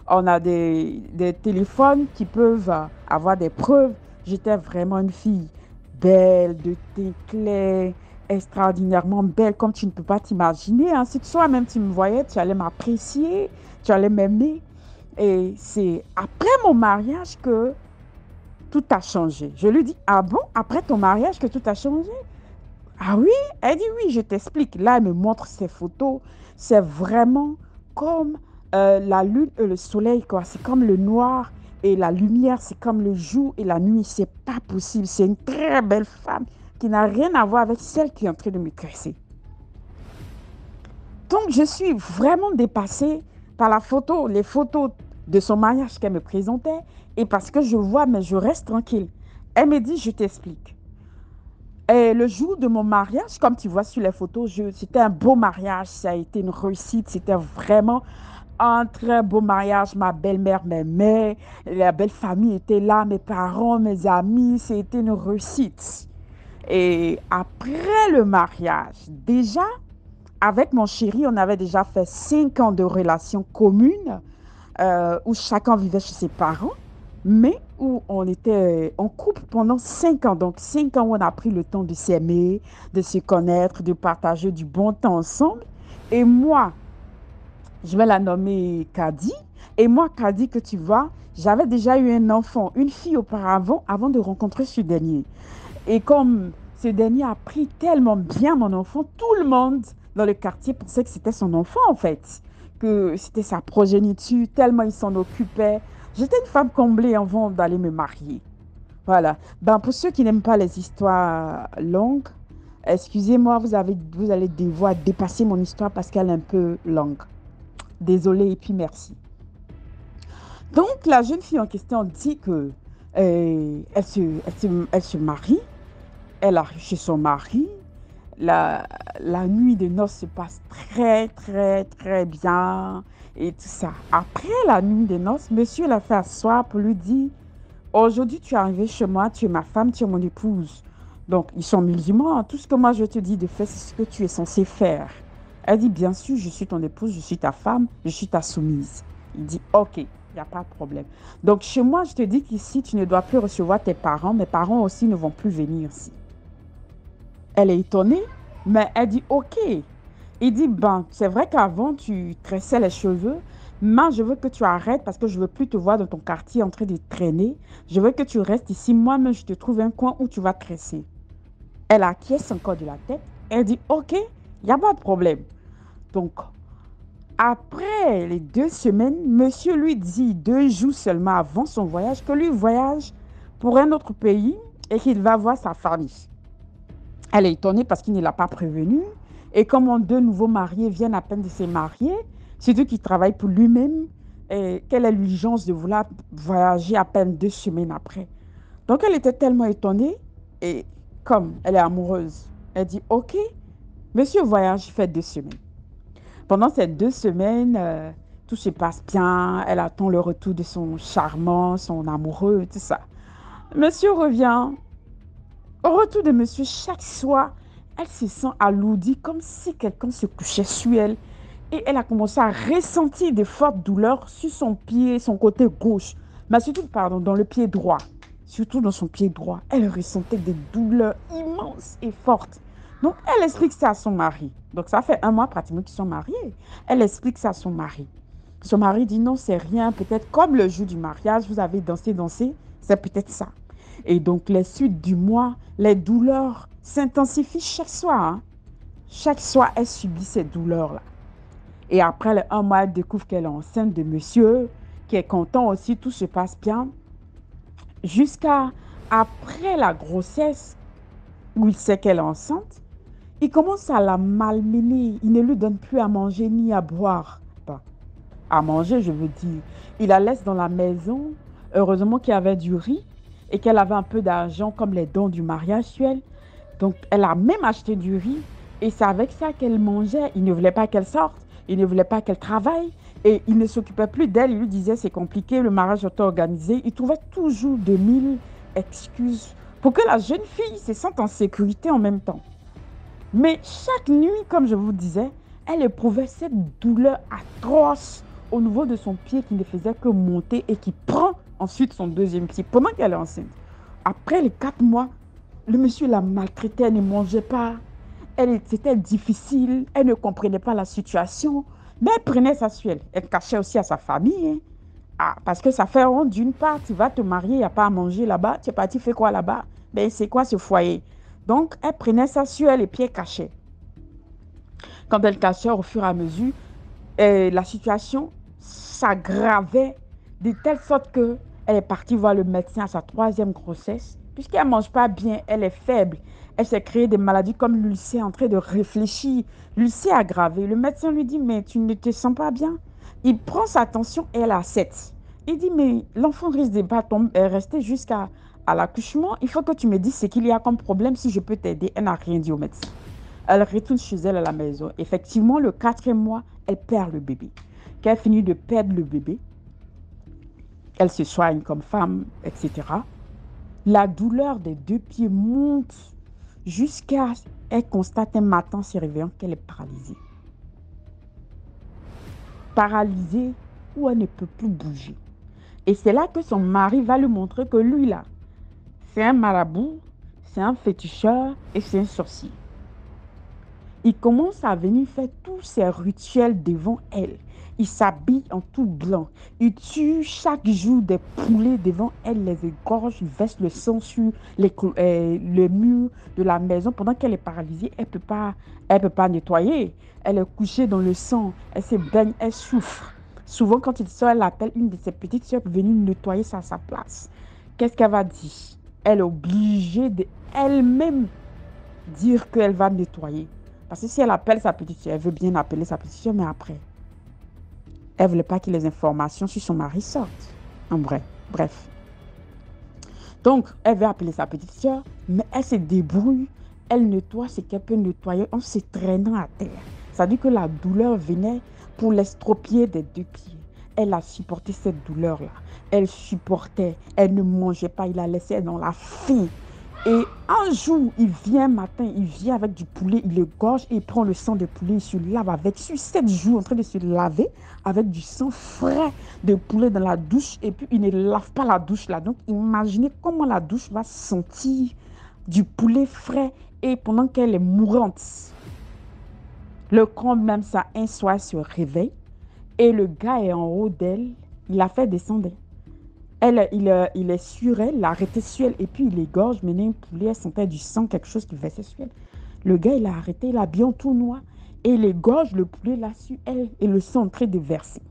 On a des téléphones qui peuvent avoir des preuves. J'étais vraiment une fille belle, de teint clair, extraordinairement belle, comme tu ne peux pas t'imaginer. Hein. Si toi-même tu me voyais, tu allais m'apprécier, tu allais m'aimer. Et c'est après mon mariage que tout a changé. Je lui dis, ah bon, après ton mariage que tout a changé? Ah oui? Elle dit, oui, je t'explique. Là, elle me montre ses photos. C'est vraiment comme la lune et le soleil, quoi. C'est comme le noir et la lumière, c'est comme le jour et la nuit. C'est pas possible. C'est une très belle femme qui n'a rien à voir avec celle qui est en train de me caresser. Donc, je suis vraiment dépassée par la photo, les photos de son mariage qu'elle me présentait. Et parce que je vois, mais je reste tranquille. Elle me dit, je t'explique. Et le jour de mon mariage, comme tu vois sur les photos, c'était un beau mariage. Ça a été une réussite. C'était vraiment un très beau mariage. Ma belle-mère m'aimait. La belle famille était là. Mes parents, mes amis. C'était une réussite. Et après le mariage, déjà, avec mon chéri, on avait déjà fait 5 ans de relations communes où chacun vivait chez ses parents, mais où on était en couple pendant 5 ans. Donc, 5 ans où on a pris le temps de s'aimer, de se connaître, de partager du bon temps ensemble. Et moi, je vais la nommer Kadi. Et moi, Kadi, que tu vois, j'avais déjà eu un enfant, une fille auparavant, avant de rencontrer ce dernier. Et comme ce dernier a pris tellement bien mon enfant, tout le monde dans le quartier pensait que c'était son enfant en fait, que c'était sa progéniture, tellement il s'en occupait. J'étais une femme comblée avant d'aller me marier. Voilà. Ben, pour ceux qui n'aiment pas les histoires longues, excusez-moi, vous allez devoir dépasser mon histoire parce qu'elle est un peu longue. Désolée et puis merci. Donc, la jeune fille en question dit que elle se marie. Elle arrive chez son mari. La nuit de noces se passe très, très, très bien et tout ça. Après la nuit de noces, monsieur l'a fait asseoir pour lui dire, aujourd'hui, tu es arrivé chez moi, tu es ma femme, tu es mon épouse. Donc, ils sont musulmans. Tout ce que moi, je te dis de faire, c'est ce que tu es censé faire. Elle dit, bien sûr, je suis ton épouse, je suis ta femme, je suis ta soumise. Il dit, ok. Il n'y a pas de problème. Donc, chez moi, je te dis qu'ici, tu ne dois plus recevoir tes parents. Mes parents aussi ne vont plus venir ici. Elle est étonnée, mais elle dit OK. Il dit, ben, c'est vrai qu'avant, tu tressais les cheveux. Moi, je veux que tu arrêtes parce que je ne veux plus te voir dans ton quartier en train de traîner. Je veux que tu restes ici. Moi-même, je te trouve un coin où tu vas tresser. Elle acquiesce encore de la tête. Elle dit, OK, il n'y a pas de problème. Donc, après les 2 semaines, monsieur lui dit 2 jours seulement avant son voyage que lui voyage pour un autre pays et qu'il va voir sa famille. Elle est étonnée parce qu'il ne l'a pas prévenue. Et comme 2 nouveaux mariés viennent à peine de se marier, surtout qu'il travaille pour lui-même, et quelle est l'urgence de vouloir voyager à peine 2 semaines après. Donc elle était tellement étonnée et comme elle est amoureuse, elle dit OK, monsieur voyage, il fait 2 semaines. Pendant ces 2 semaines, tout se passe bien. Elle attend le retour de son charmant, son amoureux, tout ça. Monsieur revient. Au retour de monsieur, chaque soir, elle se sent alourdie comme si quelqu'un se couchait sur elle. Et elle a commencé à ressentir de fortes douleurs sur son pied, son côté gauche. Mais surtout, dans le pied droit. Surtout dans son pied droit. Elle ressentait des douleurs immenses et fortes. Donc, elle explique ça à son mari. Donc, ça fait 1 mois pratiquement qu'ils sont mariés. Elle explique ça à son mari. Son mari dit non, c'est rien. Peut-être comme le jour du mariage, vous avez dansé, c'est peut-être ça. Et donc, les suites du mois, les douleurs s'intensifient chaque soir. Hein. Chaque soir, elle subit ces douleurs-là. Et après les 1 mois, elle découvre qu'elle est enceinte de monsieur, qui est content aussi, tout se passe bien. Jusqu'à après la grossesse, où il sait qu'elle est enceinte, il commence à la malmener. Il ne lui donne plus à manger ni à boire. Enfin, à manger, je veux dire. Il la laisse dans la maison. Heureusement qu'il y avait du riz et qu'elle avait un peu d'argent comme les dons du mariage sur elle. Donc, elle a même acheté du riz et c'est avec ça qu'elle mangeait. Il ne voulait pas qu'elle sorte. Il ne voulait pas qu'elle travaille. Et il ne s'occupait plus d'elle. Il lui disait c'est compliqué, le mariage est organisé. Il trouvait toujours 2000 excuses pour que la jeune fille se sente en sécurité en même temps. Mais chaque nuit, comme je vous disais, elle éprouvait cette douleur atroce au niveau de son pied qui ne faisait que monter et qui prend ensuite son deuxième pied pendant qu'elle est enceinte. Après les 4 mois, le monsieur la maltraitait, elle ne mangeait pas. C'était difficile, elle ne comprenait pas la situation, mais elle prenait sa suelle. Elle cachait aussi à sa famille. Hein. Ah, parce que ça fait honte d'une part, tu vas te marier, il n'y a pas à manger là-bas. Tu es parti faire quoi là-bas? Ben, c'est quoi ce foyer? Donc, elle prenait sa suelle et puis elle cachait. Quand elle cachait au fur et à mesure, la situation s'aggravait de telle sorte qu'elle est partie voir le médecin à sa 3e grossesse. Puisqu'elle ne mange pas bien, elle est faible. Elle s'est créée des maladies comme l'ulcère, en train de réfléchir. L'ulcère aggravé. Le médecin lui dit, mais tu ne te sens pas bien. Il prend sa tension et elle a 7. Il dit, mais l'enfant risque de pas rester jusqu'à l'accouchement. Il faut que tu me dises ce qu'il y a comme problème, si je peux t'aider. Elle n'a rien dit au médecin. Elle retourne chez elle à la maison. Effectivement, le 4e mois, elle perd le bébé. Quand elle finit de perdre le bébé, elle se soigne comme femme, etc. La douleur des 2 pieds monte jusqu'à elle constate un matin en se réveillant qu'elle est paralysée. Paralysée où elle ne peut plus bouger. Et c'est là que son mari va lui montrer que lui là, c'est un marabout, c'est un féticheur et c'est un sorcier. Il commence à venir faire tous ses rituels devant elle. Il s'habille en tout blanc. Il tue chaque jour des poulets devant elle, les égorge, il verse le sang sur le mur de la maison. Pendant qu'elle est paralysée, elle peut pas nettoyer. Elle est couchée dans le sang, elle se baigne, elle souffre. Souvent, quand il sort, elle appelle une de ses petites soeurs pour venir nettoyer ça à sa place. Qu'est-ce qu'elle va dire? Elle est obligée d'elle-même dire qu'elle va nettoyer. Parce que si elle appelle sa petite soeur, elle veut bien appeler sa petite soeur, mais après, elle ne voulait pas que les informations sur son mari sortent. En vrai, bref. Donc, elle veut appeler sa petite soeur, mais elle se débrouille. Elle nettoie ce qu'elle peut nettoyer en se traînant à terre. Ça veut dire que la douleur venait pour l'estropier des 2 pieds. Elle a supporté cette douleur-là. Elle supportait. Elle ne mangeait pas. Il la laissait dans la faim. Et un jour, il vient matin, il vient avec du poulet, il le gorge et il prend le sang de poulet, il se lave avec. Sur 7 jours, en train de se laver avec du sang frais de poulet dans la douche. Et puis, il ne lave pas la douche là. Donc, imaginez comment la douche va sentir du poulet frais et pendant qu'elle est mourante. Le camp même, ça, un soir, se réveille et le gars est en haut d'elle. Il la fait descendre. Il est sur elle, il a arrêté sur elle et puis il égorge, maintenant un poulet, elle sentait du sang, quelque chose qui versait sur elle. Le gars, il a arrêté, il a bien tout noir et il égorge le poulet là sur elle et le sang en train de verser.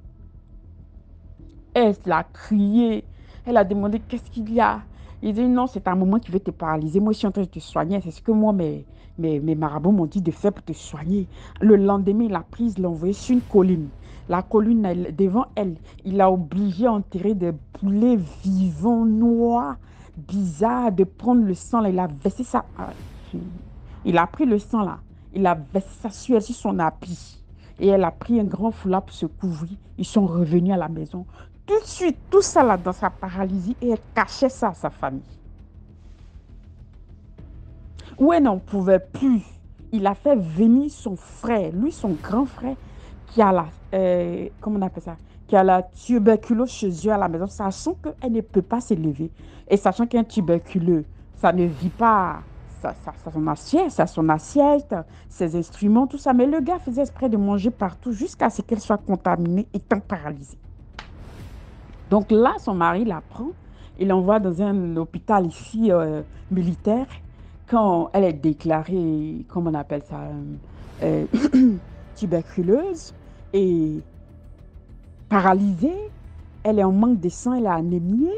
Elle a crié, elle a demandé qu'est-ce qu'il y a. Il dit non, c'est un moment qui veut te paralyser. Moi, je suis en train de te soigner. C'est ce que moi, mes marabouts m'ont dit de faire pour te soigner. Le lendemain, il a pris, il l'a envoyé sur une colline. La colline, devant elle, il a obligé à enterrer des poulets vivants, noirs, bizarres, de prendre le sang. Là, il a versé ça. Il a pris le sang là. Il a versé ça sur elle, sur son habit. Et elle a pris un grand foulard pour se couvrir. Ils sont revenus à la maison. Tout de suite, tout ça là dans sa paralysie, et elle cachait ça à sa famille. Où elle n'en pouvait plus, il a fait venir son frère, lui, son grand frère, qui a comment on appelle ça, qui a la tuberculose chez eux à la maison, sachant qu'elle ne peut pas se lever. Et sachant qu'un tuberculeux, ça ne vit pas, son assiette, ses instruments, tout ça. Mais le gars faisait exprès de manger partout jusqu'à ce qu'elle soit contaminée, étant paralysée. Donc là, son mari la prend, il l'envoie dans un hôpital ici militaire. Quand elle est déclarée, comment on appelle ça, tuberculeuse et paralysée, elle est en manque de sang, elle est anémie,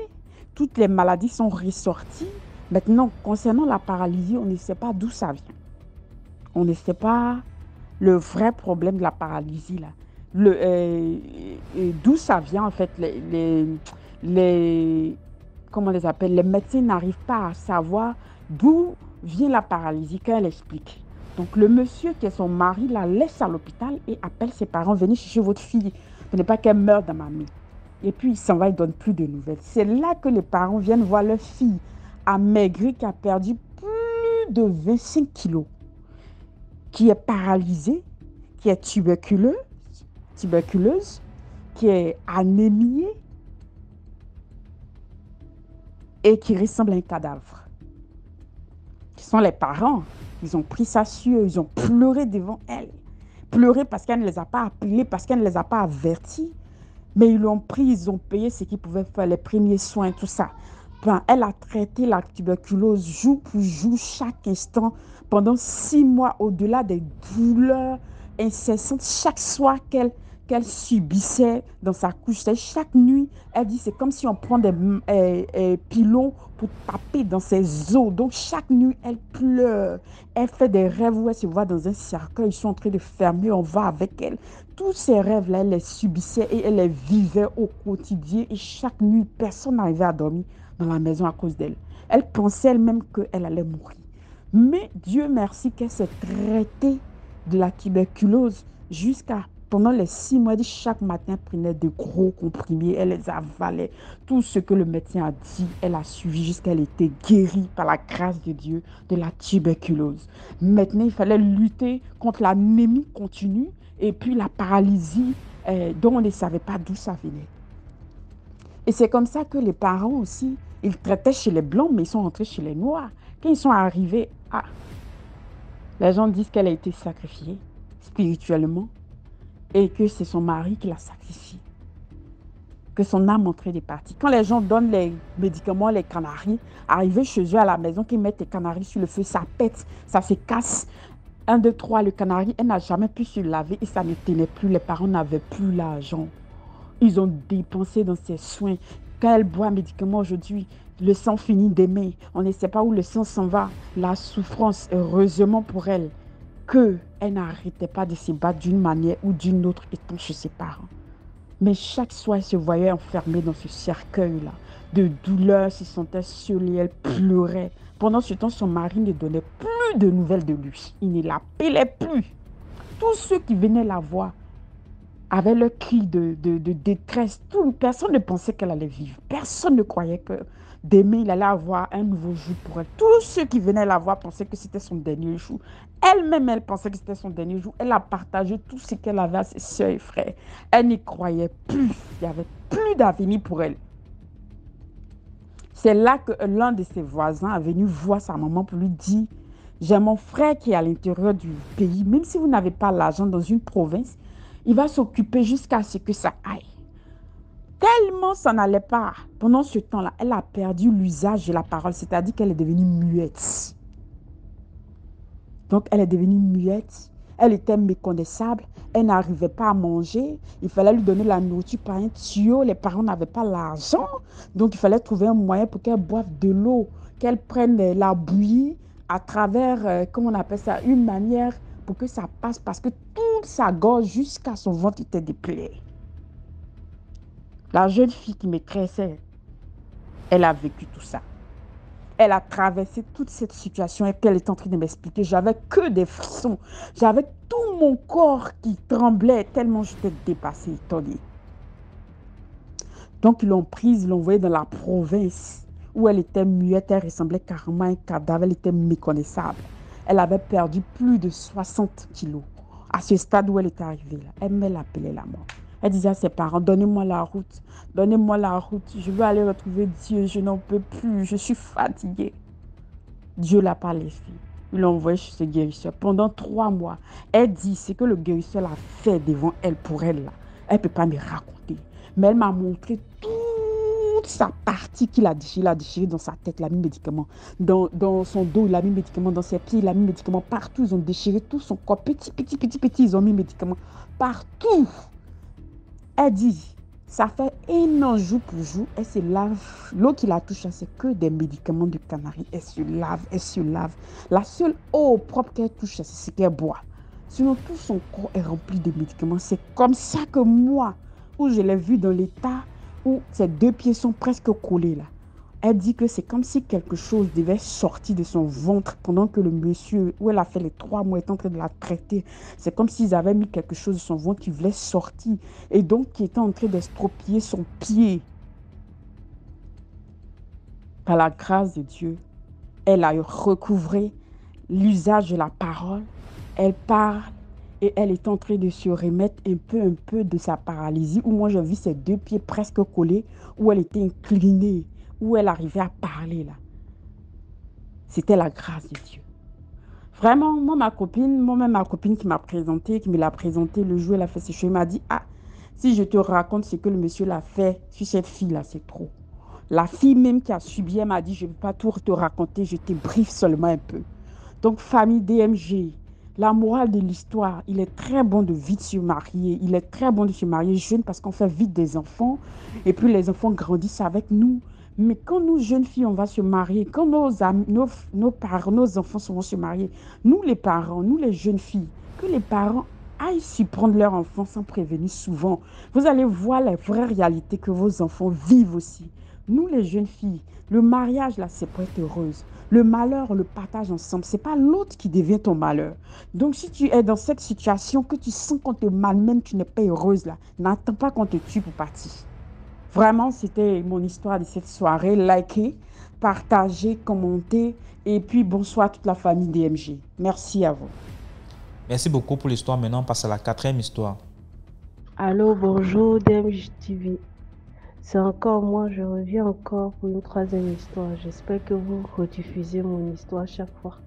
toutes les maladies sont ressorties. Maintenant, concernant la paralysie, on ne sait pas d'où ça vient. On ne sait pas le vrai problème de la paralysie là. D'où ça vient en fait, comment on les appelle, les médecins n'arrivent pas à savoir d'où vient la paralysie quand elle explique. Donc le monsieur qui est son mari la laisse à l'hôpital et appelle ses parents, venez chercher votre fille, ce n'est pas qu'elle meurt dans ma main. Et puis il s'en va, il ne donne plus de nouvelles. C'est là que les parents viennent voir leur fille amaigrie qui a perdu plus de 25 kilos, qui est paralysée, qui est tuberculeuse, qui est anémié et qui ressemble à un cadavre. Ce sont les parents. Ils ont pris ça sur eux, ils ont pleuré devant elle. Pleuré parce qu'elle ne les a pas appelés, parce qu'elle ne les a pas avertis. Mais ils l'ont pris, ils ont payé ce qu'ils pouvaient faire, les premiers soins, tout ça. Ben, elle a traité la tuberculose jour pour jour, chaque instant, pendant 6 mois, au-delà des douleurs incessantes, chaque soir qu'elle subissait dans sa couche. Chaque nuit, elle dit, c'est comme si on prend des pilons pour taper dans ses os. Donc, chaque nuit, elle pleure. Elle fait des rêves où elle se voit dans un cercueil. Ils sont en train de fermer, on va avec elle. Tous ces rêves-là, elle les subissait et elle les vivait au quotidien. Et chaque nuit, personne n'arrivait à dormir dans la maison à cause d'elle. Elle pensait elle-même qu'elle allait mourir. Mais Dieu merci qu'elle s'est traitée de la tuberculose jusqu'à pendant les 6 mois. Chaque matin, elle prenait de gros comprimés, elle les avalait. Tout ce que le médecin a dit, elle a suivi jusqu'à elle était guérie par la grâce de Dieu de la tuberculose. Maintenant, il fallait lutter contre l'anémie continue et puis la paralysie dont on ne savait pas d'où ça venait. Et c'est comme ça que les parents aussi, ils traitaient chez les Blancs, mais ils sont rentrés chez les Noirs. Quand ils sont arrivés, les gens disent qu'elle a été sacrifiée spirituellement et que c'est son mari qui l'a sacrifiée, que son âme entrait des parties. Quand les gens donnent les médicaments, les canaris, arrivés chez eux à la maison, qu'ils mettent les canaris sur le feu, ça pète, ça se casse. 1, 2, 3, le canari, elle n'a jamais pu se laver et ça ne tenait plus. Les parents n'avaient plus l'argent. Ils ont dépensé dans ses soins. Quand elle boit un médicament aujourd'hui, le sang finit d'aimer. On ne sait pas où le sang s'en va. La souffrance, heureusement pour elle, qu'elle n'arrêtait pas de se battre d'une manière ou d'une autre étant chez ses parents. Mais chaque soir, elle se voyait enfermée dans ce cercueil-là. De douleur, se sentait seule et elle pleurait. Pendant ce temps, son mari ne donnait plus de nouvelles de lui. Il ne l'appelait plus. Tous ceux qui venaient la voir avaient le cri de détresse. Personne ne pensait qu'elle allait vivre. Personne ne croyait que demain, il allait avoir un nouveau jour pour elle. Tous ceux qui venaient la voir pensaient que c'était son dernier jour. Elle-même, elle pensait que c'était son dernier jour. Elle a partagé tout ce qu'elle avait à ses soeurs et frères. Elle n'y croyait plus. Il n'y avait plus d'avenir pour elle. C'est là que l'un de ses voisins est venu voir sa maman pour lui dire « J'ai mon frère qui est à l'intérieur du pays. Même si vous n'avez pas l'argent dans une province, il va s'occuper jusqu'à ce que ça aille. » Tellement ça n'allait pas. Pendant ce temps-là, elle a perdu l'usage de la parole, c'est-à-dire qu'elle est devenue muette. Donc, elle est devenue muette. Elle était méconnaissable. Elle n'arrivait pas à manger. Il fallait lui donner la nourriture par un tuyau. Les parents n'avaient pas l'argent. Donc, il fallait trouver un moyen pour qu'elle boive de l'eau, qu'elle prenne la bouillie à travers, comment on appelle ça, une manière pour que ça passe parce que toute sa gorge jusqu'à son ventre était des plaies. La jeune fille qui me tressait, elle a vécu tout ça. Elle a traversé toute cette situation et qu'elle est en train de m'expliquer. J'avais que des frissons. J'avais tout mon corps qui tremblait tellement j'étais dépassée, étonnée. Donc, ils l'ont prise, ils l'ont envoyée dans la province où elle était muette. Elle ressemblait carrément à un cadavre. Elle était méconnaissable. Elle avait perdu plus de 60 kilos. À ce stade où elle était arrivée, là, elle l'appelait la mort. Elle disait à ses parents, donnez-moi la route, je veux aller retrouver Dieu, je n'en peux plus, je suis fatiguée. Dieu ne l'a pas laissé. Ils l'ont envoyé chez ce guérisseur. Pendant 3 mois, elle dit ce que le guérisseur a fait devant elle, pour elle, là. Elle ne peut pas me raconter. Mais elle m'a montré toute sa partie qu'il a déchiré dans sa tête, il a mis médicament. Dans son dos, il a mis médicament. Dans ses pieds, il a mis médicament. Partout, ils ont déchiré tout son corps. Petit, ils ont mis médicament. Partout. Elle dit, ça fait 1 an jour pour jour, elle se lave. L'eau qui la touche, c'est que des médicaments de canaris. Elle se lave. La seule eau propre qu'elle touche, c'est ce qu'elle boit. Sinon, tout son corps est rempli de médicaments. C'est comme ça que moi, où je l'ai vue dans l'état où ses 2 pieds sont presque collés là. Elle dit que c'est comme si quelque chose devait sortir de son ventre pendant que le monsieur, où elle a fait les 3 mois, est en train de la traiter. C'est comme s'ils avaient mis quelque chose de son ventre qui voulait sortir et donc qui était en train d'estropier son pied. Par la grâce de Dieu, elle a recouvré l'usage de la parole. Elle parle, Et elle est en train de se remettre un peu de sa paralysie, où moi j'ai vu ses deux pieds presque collés, où elle était inclinée, où elle arrivait à parler là. C'était la grâce de Dieu. Vraiment, moi-même ma copine qui m'a présenté, qui me l'a présenté le jour où elle a fait ses cheveux, m'a dit, ah, si je te raconte ce que le monsieur l'a fait sur cette fille-là, c'est trop. La fille même qui a subi, elle m'a dit, je ne vais pas tout te raconter, je te briefe seulement un peu. Donc, famille DMG, la morale de l'histoire, il est très bon de vite se marier. Il est très bon de se marier jeune parce qu'on fait vite des enfants et puis les enfants grandissent avec nous. Mais quand nous, jeunes filles, on va se marier, quand nos amis, nos parents, nos enfants vont se marier, nous, les parents, nous, les jeunes filles, que les parents aillent surprendre leur enfant sans prévenir souvent. Vous allez voir la vraie réalité que vos enfants vivent aussi. Nous, les jeunes filles, le mariage, là, c'est pour être heureuse. Le malheur, on le partage ensemble. Ce n'est pas l'autre qui devient ton malheur. Donc, si tu es dans cette situation, que tu sens qu'on te malmène, tu n'es pas heureuse, là, n'attends pas qu'on te tue pour partir. Vraiment, c'était mon histoire de cette soirée. Likez, partagez, commentez. Et puis, bonsoir à toute la famille DMG. Merci à vous. Merci beaucoup pour l'histoire. Maintenant, on passe à la 4e histoire. Allô, bonjour DMG TV. C'est encore moi, je reviens encore pour une 3e histoire. J'espère que vous rediffusez mon histoire chaque fois.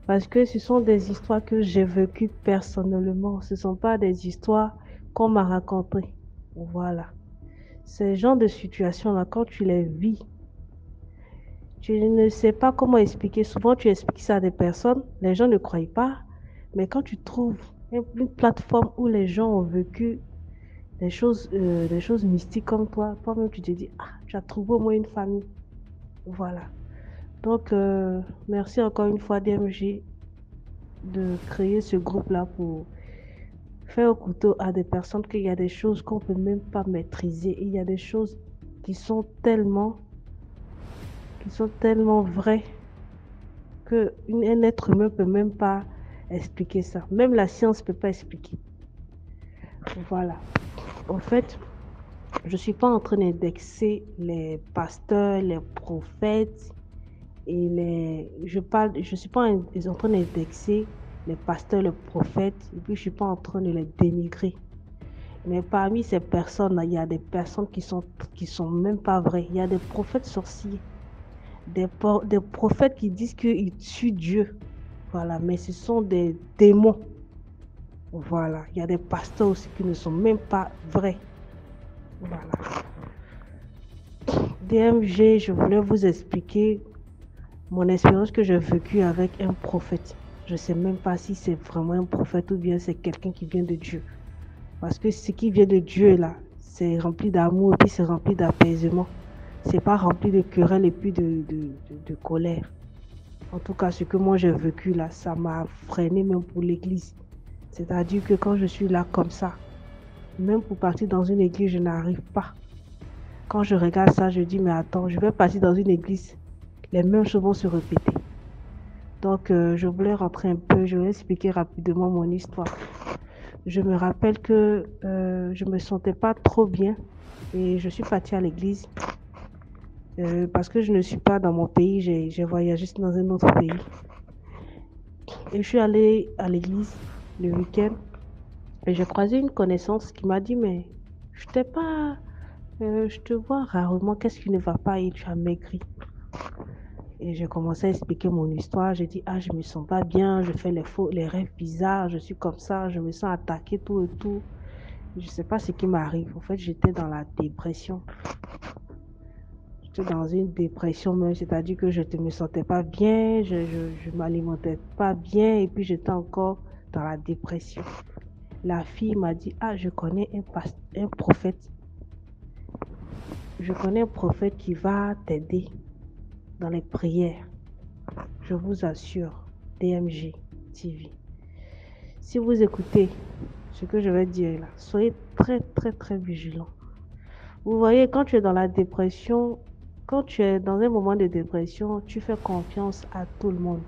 Parce que ce sont des histoires que j'ai vécues personnellement. Ce ne sont pas des histoires qu'on m'a racontées. Voilà. Ces genres de situations-là, quand tu les vis, tu ne sais pas comment expliquer. Souvent, tu expliques ça à des personnes, les gens ne croient pas. Mais quand tu trouves une plateforme où les gens ont vécu des choses mystiques comme toi-même, tu te dis, ah, tu as trouvé au moins une famille. Voilà. Donc, merci encore une fois DMG de créer ce groupe-là pour faire au couteau à des personnes qu'il y a des choses qu'on ne peut même pas maîtriser. Et il y a des choses qui sont tellement vraies qu'un être humain ne peut même pas expliquer ça. Même la science ne peut pas expliquer. Voilà. En fait, je ne suis pas en train d'indexer les pasteurs, les prophètes et je ne suis pas en train d'indexer les pasteurs, les prophètes, et puis je ne suis pas en train de les dénigrer. Mais parmi ces personnes-là, il y a des personnes qui sont même pas vraies. Il y a des prophètes sorciers, des prophètes qui disent qu'ils tuent Dieu. Voilà, mais ce sont des démons. Voilà, il y a des pasteurs aussi qui ne sont même pas vrais. Voilà. DMG, je voulais vous expliquer mon expérience que j'ai vécue avec un prophète. Je ne sais même pas si c'est vraiment un prophète ou bien c'est quelqu'un qui vient de Dieu. Parce que ce qui vient de Dieu, là, c'est rempli d'amour et puis c'est rempli d'apaisement. C'est pas rempli de querelles et puis de colère. En tout cas, ce que moi j'ai vécu là, ça m'a freiné même pour l'église. C'est-à-dire que quand je suis là comme ça, même pour partir dans une église, je n'arrive pas. Quand je regarde ça, je dis, mais attends, je vais partir dans une église. Les mêmes choses vont se répéter. Donc, je voulais rentrer un peu, je vais expliquer rapidement mon histoire. Je me rappelle que je ne me sentais pas trop bien et je suis partie à l'église parce que je ne suis pas dans mon pays, j'ai voyagé dans un autre pays. Et je suis allée à l'église le week-end et j'ai croisé une connaissance qui m'a dit, mais je te vois rarement, qu'est-ce qui ne va pas et tu as maigri. Et j'ai commencé à expliquer mon histoire. J'ai dit, ah, je me sens pas bien, je fais les rêves bizarres, je suis comme ça, je me sens attaquée, tout et tout. Je sais pas ce qui m'arrive. En fait, j'étais dans la dépression. J'étais dans une dépression même, c'est-à-dire que je ne me sentais pas bien, je m'alimentais pas bien et puis j'étais encore dans la dépression. La fille m'a dit, ah, je connais un prophète. Je connais un prophète qui va t'aider dans les prières. Je vous assure, DMG TV. Si vous écoutez ce que je vais dire là, soyez très très très vigilants. Vous voyez, quand tu es dans la dépression, quand tu es dans un moment de dépression, tu fais confiance à tout le monde.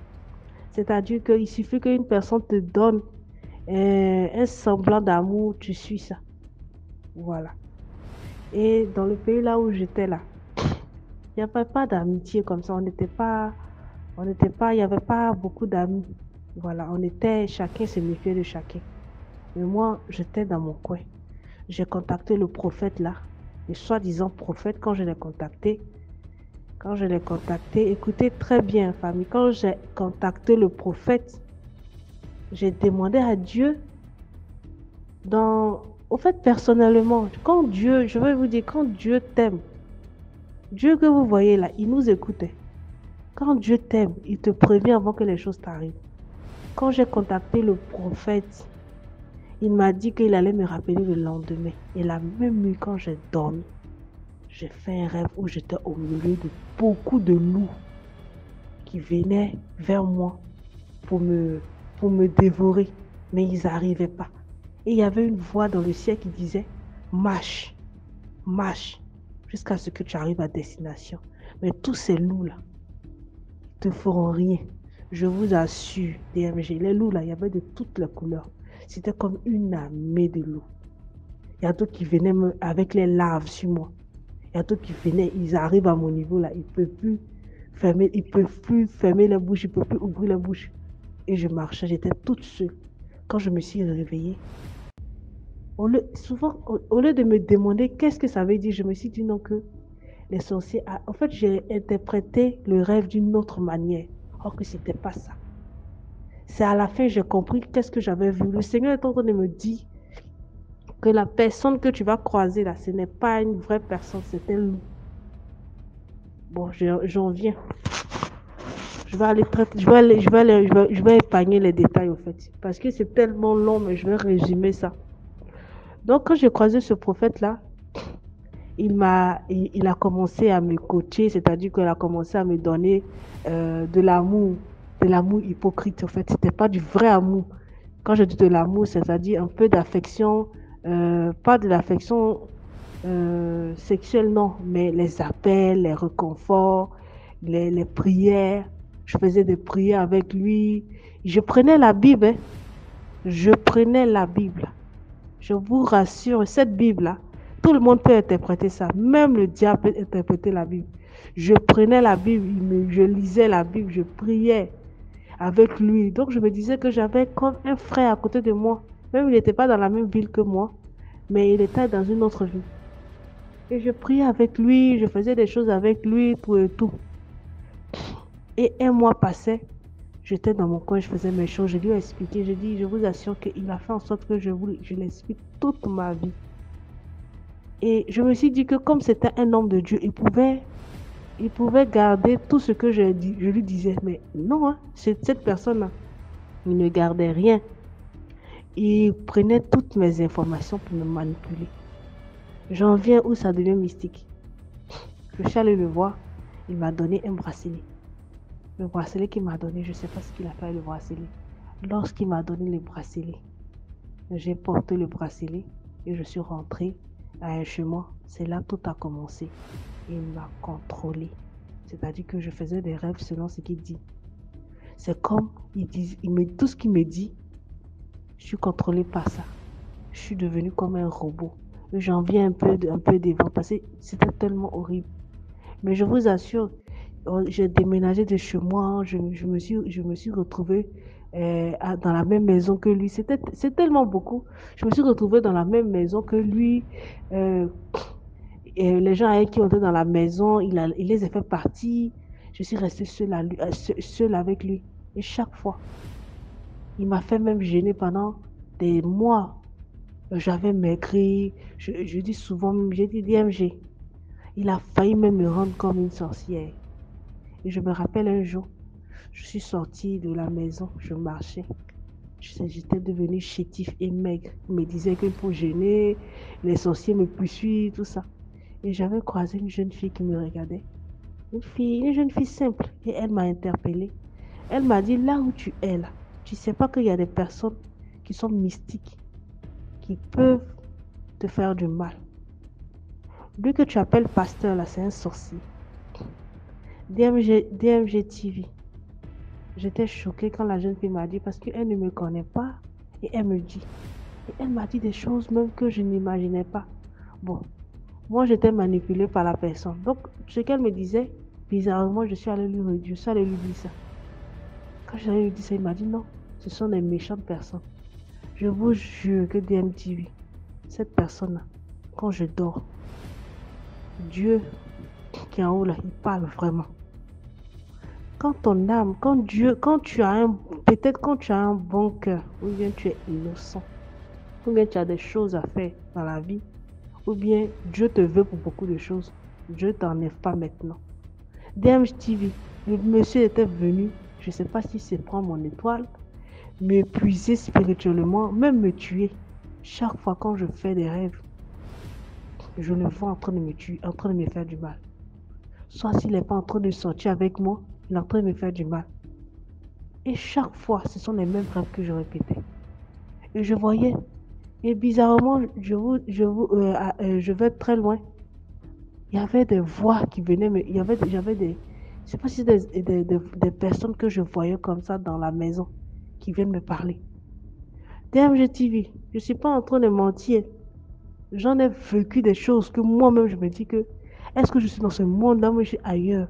C'est-à-dire qu'il suffit qu'une personne te donne un semblant d'amour, tu suis ça. Voilà. Et dans le pays là où j'étais là, il n'y avait pas d'amitié comme ça. Il n'y avait pas beaucoup d'amis. Voilà, chacun se méfiait de chacun. Mais moi, j'étais dans mon coin. J'ai contacté le prophète là, le soi-disant prophète. Quand je l'ai contacté, écoutez très bien, famille, quand j'ai contacté le prophète, j'ai demandé à Dieu, au fait, personnellement, quand Dieu, je vais vous dire, quand Dieu t'aime, Dieu que vous voyez là, il nous écoutait. Quand Dieu t'aime, il te prévient avant que les choses t'arrivent. Quand j'ai contacté le prophète, il m'a dit qu'il allait me rappeler le lendemain. Et la même nuit, quand j'ai dormi, j'ai fait un rêve où j'étais au milieu de beaucoup de loups qui venaient vers moi pour me dévorer. Mais ils n'arrivaient pas. Et il y avait une voix dans le ciel qui disait « Marche, marche, jusqu'à ce que tu arrives à destination. » Mais tous ces loups-là ne te feront rien. Je vous assure, DMG, les loups là, il y avait de toutes les couleurs. C'était comme une armée de loups. Il y a d'autres qui venaient avec les larves sur moi. Il y a d'autres qui venaient, ils arrivent à mon niveau là, ils ne peuvent plus fermer les bouches, ils ne peuvent plus ouvrir la bouche. Et je marchais, j'étais toute seule. Quand je me suis réveillée, au lieu de me demander qu'est-ce que ça veut dire, je me suis dit non que les sorciers... En fait, j'ai interprété le rêve d'une autre manière. Or que ce n'était pas ça. C'est à la fin j'ai compris qu'est-ce que j'avais vu. Le Seigneur est en train de me dire que la personne que tu vas croiser là, ce n'est pas une vraie personne, c'est un loup. Bon, j'en viens. Je vais épargner les détails au fait. Parce que c'est tellement long, mais je vais résumer ça. Donc, quand j'ai croisé ce prophète-là, il a commencé à me coacher, c'est-à-dire qu'il a commencé à me donner de l'amour hypocrite. En fait, c'était pas du vrai amour. Quand je dis de l'amour, c'est-à-dire un peu d'affection, pas de l'affection sexuelle, non, mais les appels, les réconforts, les prières. Je faisais des prières avec lui. Je prenais la Bible, hein. Je prenais la Bible. Je vous rassure, cette Bible-là, tout le monde peut interpréter ça. Même le diable peut interpréter la Bible. Je prenais la Bible, je lisais la Bible, je priais avec lui. Donc, je me disais que j'avais comme un frère à côté de moi. Même il n'était pas dans la même ville que moi, mais il était dans une autre ville. Et je priais avec lui, je faisais des choses avec lui, tout et tout. Et un mois passait, j'étais dans mon coin, je faisais mes choses, je lui ai expliqué, je dis, je vous assure qu'il a fait en sorte que je l'explique toute ma vie. Et je me suis dit que comme c'était un homme de Dieu, il pouvait garder tout ce que je lui disais. Mais non, hein, cette personne-là, il ne gardait rien. Il prenait toutes mes informations pour me manipuler. J'en viens où ça devient mystique. Je suis allée le voir, il m'a donné un bracelet. Le bracelet qu'il m'a donné, je ne sais pas ce qu'il a fait avec le bracelet. Lorsqu'il m'a donné le bracelet, j'ai porté le bracelet et je suis rentrée à un chemin. C'est là que tout a commencé. Il m'a contrôlé. C'est-à-dire que je faisais des rêves selon ce qu'il dit. C'est comme tout ce qu'il me dit, je suis contrôlée par ça. Je suis devenue comme un robot. J'en viens un peu devant parce que c'était tellement horrible. Mais je vous assure, j'ai déménagé de chez moi, je me suis retrouvée dans la même maison que lui. C'est tellement beaucoup. Je me suis retrouvée dans la même maison que lui. Et les gens avec qui on était dans la maison, il les a fait partir. Je suis restée seule avec lui. Et chaque fois, il m'a fait même gêner pendant des mois. J'avais maigri. Je dis souvent, j'ai dit DMG. Il a failli même me rendre comme une sorcière. Et je me rappelle un jour, je suis sortie de la maison, je marchais. J'étais devenue chétif et maigre. Il me disait que pour gêner, les sorciers me poursuivent, tout ça. Et j'avais croisé une jeune fille qui me regardait. Une jeune fille simple. Et elle m'a interpellée. Elle m'a dit, là où tu es là, tu ne sais pas qu'il y a des personnes qui sont mystiques, qui peuvent te faire du mal. Lui que tu appelles pasteur là, c'est un sorcier. DMG TV. J'étais choquée quand la jeune fille m'a dit parce qu'elle ne me connaît pas et elle me dit. Et elle m'a dit des choses même que je n'imaginais pas. Bon, moi j'étais manipulée par la personne. Donc ce qu'elle me disait, bizarrement, je suis allée lui dire ça. Quand je suis allée lui dire ça, il m'a dit non, ce sont des méchantes personnes. Je vous jure que DMTV, cette personne-là, quand je dors, Dieu qui est en haut là, il parle vraiment. Quand ton âme, quand tu as peut-être quand tu as un bon cœur, ou bien tu es innocent, ou bien tu as des choses à faire dans la vie, ou bien Dieu te veut pour beaucoup de choses, Dieu t'enlève pas maintenant. DMTV, le monsieur était venu, je ne sais pas si c'est prendre mon étoile, m'épuiser spirituellement, même me tuer. Chaque fois quand je fais des rêves, je le vois en train de me tuer, en train de me faire du mal. Soit s'il n'est pas en train de sortir avec moi, il est en train de me faire du mal. Et chaque fois, ce sont les mêmes rêves que je répétais. Et je voyais, et bizarrement, je vais très loin. Il y avait des voix qui venaient, mais j'avais des, je sais pas si des personnes que je voyais comme ça dans la maison qui viennent me parler. DMGTV, je ne suis pas en train de mentir. J'en ai vécu des choses que moi-même je me dis que est-ce que je suis dans ce monde-là ou je suis ailleurs?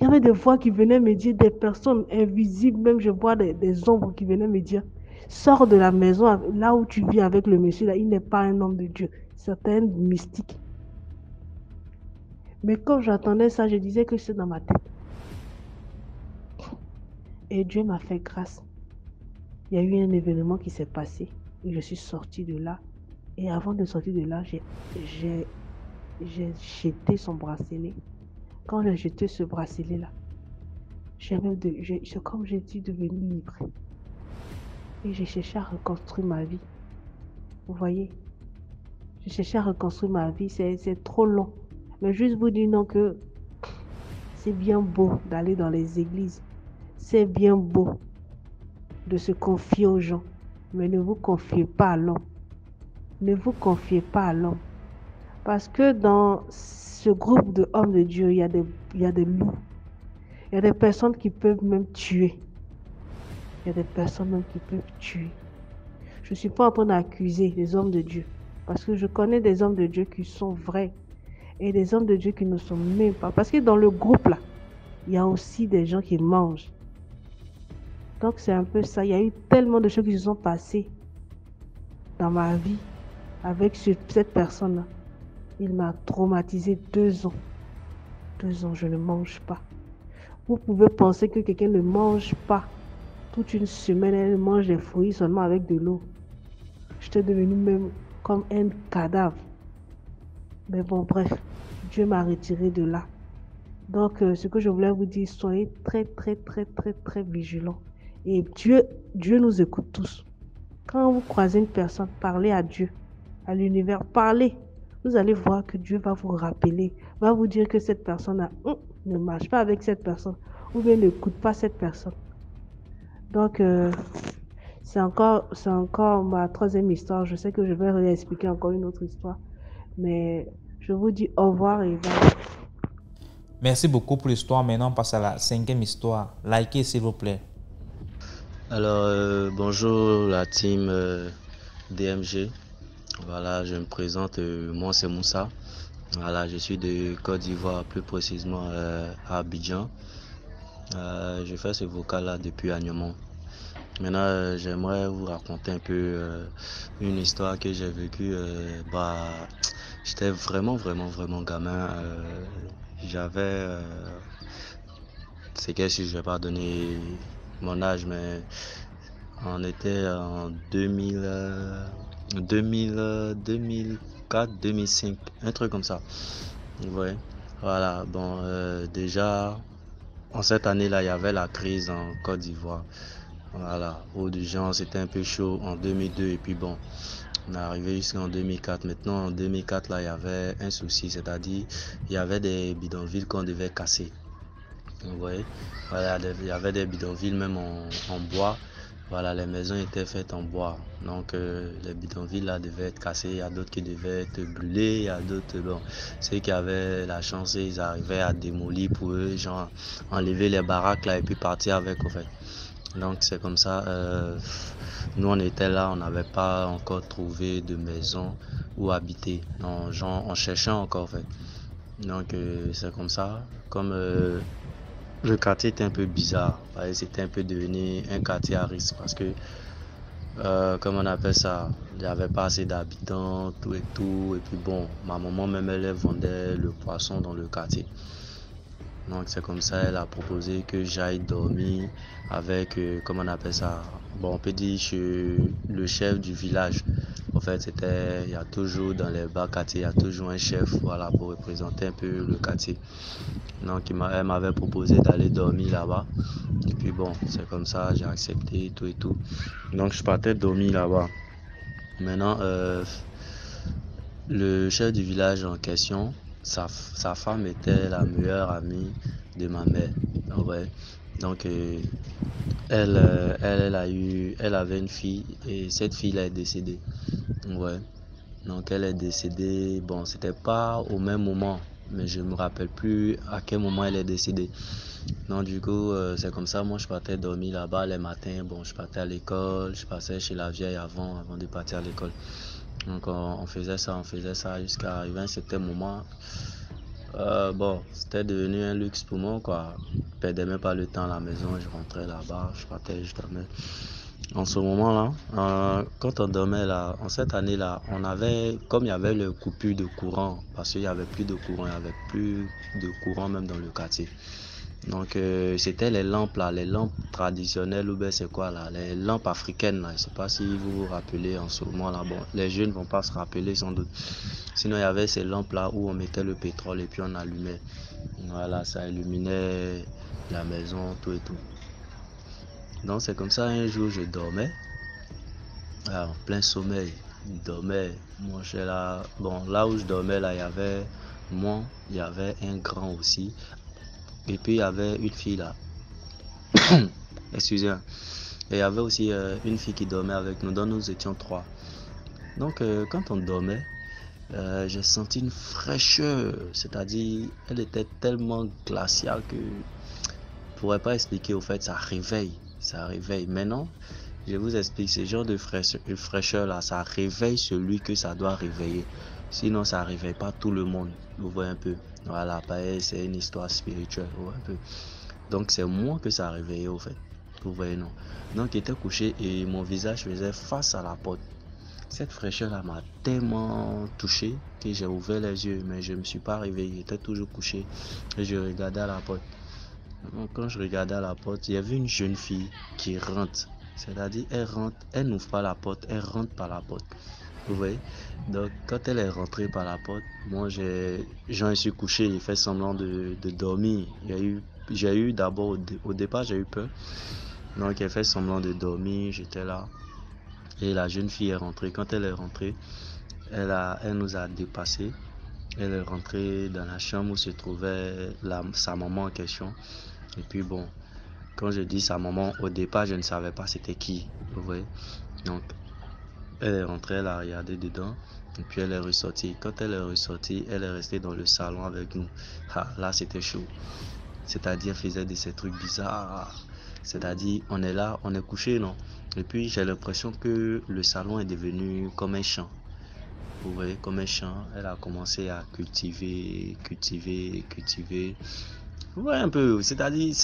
Il y avait des voix qui venaient me dire, des personnes invisibles, même je vois des ombres qui venaient me dire, sors de la maison, là où tu vis avec le monsieur, là, il n'est pas un homme de Dieu. C'est un mystique. Mais quand j'entendais ça, je disais que c'est dans ma tête. Et Dieu m'a fait grâce. Il y a eu un événement qui s'est passé et je suis sortie de là. Et avant de sortir de là, j'ai jeté son bracelet. Quand j'ai jeté ce bracelet-là, c'est comme j'ai dit devenu libre. Et j'ai cherché à reconstruire ma vie. Vous voyez? J'ai cherché à reconstruire ma vie. C'est trop long. Mais juste vous dire non que c'est bien beau d'aller dans les églises. C'est bien beau de se confier aux gens. Mais ne vous confiez pas à l'homme. Ne vous confiez pas à l'homme. Parce que dans ce groupe de hommes de Dieu, il y a des loups. Il y a des personnes qui peuvent même tuer. Il y a des personnes même qui peuvent tuer. Je ne suis pas en train d'accuser les hommes de Dieu. Parce que je connais des hommes de Dieu qui sont vrais. Et des hommes de Dieu qui ne sont même pas. Parce que dans le groupe là, il y a aussi des gens qui mangent. Donc c'est un peu ça. Il y a eu tellement de choses qui se sont passées dans ma vie avec cette personne-là. Il m'a traumatisé 2 ans. 2 ans, je ne mange pas. Vous pouvez penser que quelqu'un ne mange pas. Toute une semaine, elle mange des fruits seulement avec de l'eau. J'étais devenue même comme un cadavre. Mais bon, bref, Dieu m'a retiré de là. Donc, ce que je voulais vous dire, soyez très, très, très, très, très vigilants. Et Dieu nous écoute tous. Quand vous croisez une personne, parlez à Dieu, à l'univers, parlez. Vous allez voir que Dieu va vous rappeler, va vous dire que cette personne ne marche pas avec cette personne, ou bien n'écoute pas cette personne. Donc, c'est encore ma 3e histoire. Je sais que je vais réexpliquer encore une autre histoire. Mais je vous dis au revoir et bye. Merci beaucoup pour l'histoire. Maintenant, on passe à la 5e histoire. Likez, s'il vous plaît. Alors, bonjour la team DMG. Voilà, je me présente. Moi, c'est Moussa. Voilà, je suis de Côte d'Ivoire, plus précisément à Abidjan. Je fais ce vocal-là depuis Agnemont. Maintenant, j'aimerais vous raconter un peu une histoire que j'ai vécue. J'étais vraiment gamin. J'avais, c'est que si je vais pas donner mon âge, mais on était en 2004, 2005, un truc comme ça. Vous voyez? Voilà, bon, déjà, en cette année-là, il y avait la crise en Côte d'Ivoire. Voilà, où des gens, c'était un peu chaud en 2002 et puis bon, on est arrivé jusqu'en 2004. Maintenant, en 2004, là, il y avait un souci, c'est-à-dire, il y avait des bidonvilles qu'on devait casser. Vous voyez, voilà, il y avait des bidonvilles même en bois. Voilà, les maisons étaient faites en bois. Donc, les bidonvilles là devaient être cassés. Il y a d'autres qui devaient être brûlés. Il y a d'autres, bon, ceux qui avaient la chance, ils arrivaient à démolir pour eux, genre, enlever les baraques là et puis partir avec, en fait. Donc, c'est comme ça. Nous, on était là, on n'avait pas encore trouvé de maison où habiter. Non, genre, on cherchait encore, en fait. Donc, c'est comme ça. Comme le quartier était un peu bizarre. C'était un peu devenu un quartier à risque parce que comment on appelle ça, il n'y avait pas assez d'habitants, tout et tout. Et puis bon, ma maman même, elle vendait le poisson dans le quartier. Donc c'est comme ça, elle a proposé que j'aille dormir avec, comment on appelle ça, bon on peut dire chez le chef du village. En fait, il y a toujours dans les bas quartiers, il y a toujours un chef, voilà, pour représenter un peu le quartier. Donc elle m'avait proposé d'aller dormir là-bas. Et puis bon, c'est comme ça, j'ai accepté tout et tout. Donc je partais dormir là-bas. Maintenant, le chef du village en question, sa femme était la meilleure amie de ma mère. Ouais. Donc elle avait une fille et cette fille-là est décédée. Ouais. Donc elle est décédée. Bon, c'était pas au même moment, mais je me rappelle plus à quel moment elle est décédée. Donc du coup, c'est comme ça, moi je partais dormir là-bas les matins. Bon, je partais à l'école, je passais chez la vieille avant de partir à l'école. Donc on faisait ça jusqu'à arriver à un certain moment. Bon, c'était devenu un luxe pour moi, quoi. Je perdais même pas le temps à la maison, je rentrais là-bas, je partais, je dormais. En ce moment-là, quand on dormait là, en cette année-là, on avait, comme il y avait le coupure de courant, parce qu'il n'y avait plus de courant, il n'y avait plus de courant même dans le quartier. Donc c'était les lampes là, les lampes traditionnelles ou bien c'est quoi là, les lampes africaines là. Je sais pas si vous vous rappelez en ce moment là. Bon, les jeunes vont pas se rappeler sans doute. Sinon il y avait ces lampes là où on mettait le pétrole et puis on allumait. Voilà, ça illuminait la maison, tout et tout. Donc c'est comme ça un jour je dormais, en plein sommeil, je dormais. Moi j'étais là, bon là où je dormais là, il y avait moi, il y avait un grand aussi. Et puis il y avait une fille là. Excusez-moi. Et il y avait aussi une fille qui dormait avec nous. Donc nous étions 3. Donc quand on dormait, j'ai senti une fraîcheur. C'est-à-dire, elle était tellement glaciale que je ne pourrais pas expliquer. Au fait, ça réveille. Ça réveille. Maintenant, je vous explique. Ce genre de fraîcheur là, ça réveille celui que ça doit réveiller. Sinon, ça ne réveille pas tout le monde. Vous voyez un peu. Voilà, pareil, c'est une histoire spirituelle. Vous voyez un peu. Donc c'est moi que ça a réveillé au fait. Vous voyez non. Donc j'étais couché et mon visage faisait face à la porte. Cette fraîcheur là m'a tellement touché que j'ai ouvert les yeux mais je ne me suis pas réveillé. J'étais toujours couché et je regardais à la porte. Donc quand je regardais à la porte, il y avait une jeune fille qui rentre. C'est-à-dire elle rentre, elle n'ouvre pas la porte, elle rentre par la porte. Vous voyez. Donc quand elle est rentrée par la porte, moi j'en suis couché, j'ai fait semblant de dormir. J'ai eu d'abord au départ j'ai eu peur. Donc elle fait semblant de dormir, j'étais là. Et la jeune fille est rentrée. Quand elle est rentrée, elle nous a dépassés. Elle est rentrée dans la chambre où se trouvait sa maman en question. Et puis bon, quand je dis sa maman, au départ je ne savais pas c'était qui. Vous voyez. Donc elle est rentrée, elle a regardé dedans. Et puis elle est ressortie. Quand elle est ressortie, elle est restée dans le salon avec nous. Ah, là c'était chaud. C'est-à-dire faisait de ces trucs bizarres. C'est-à-dire on est là, on est couché, non? Et puis j'ai l'impression que le salon est devenu comme un champ. Vous voyez, comme un champ. Elle a commencé à cultiver. Vous voyez un peu, c'est-à-dire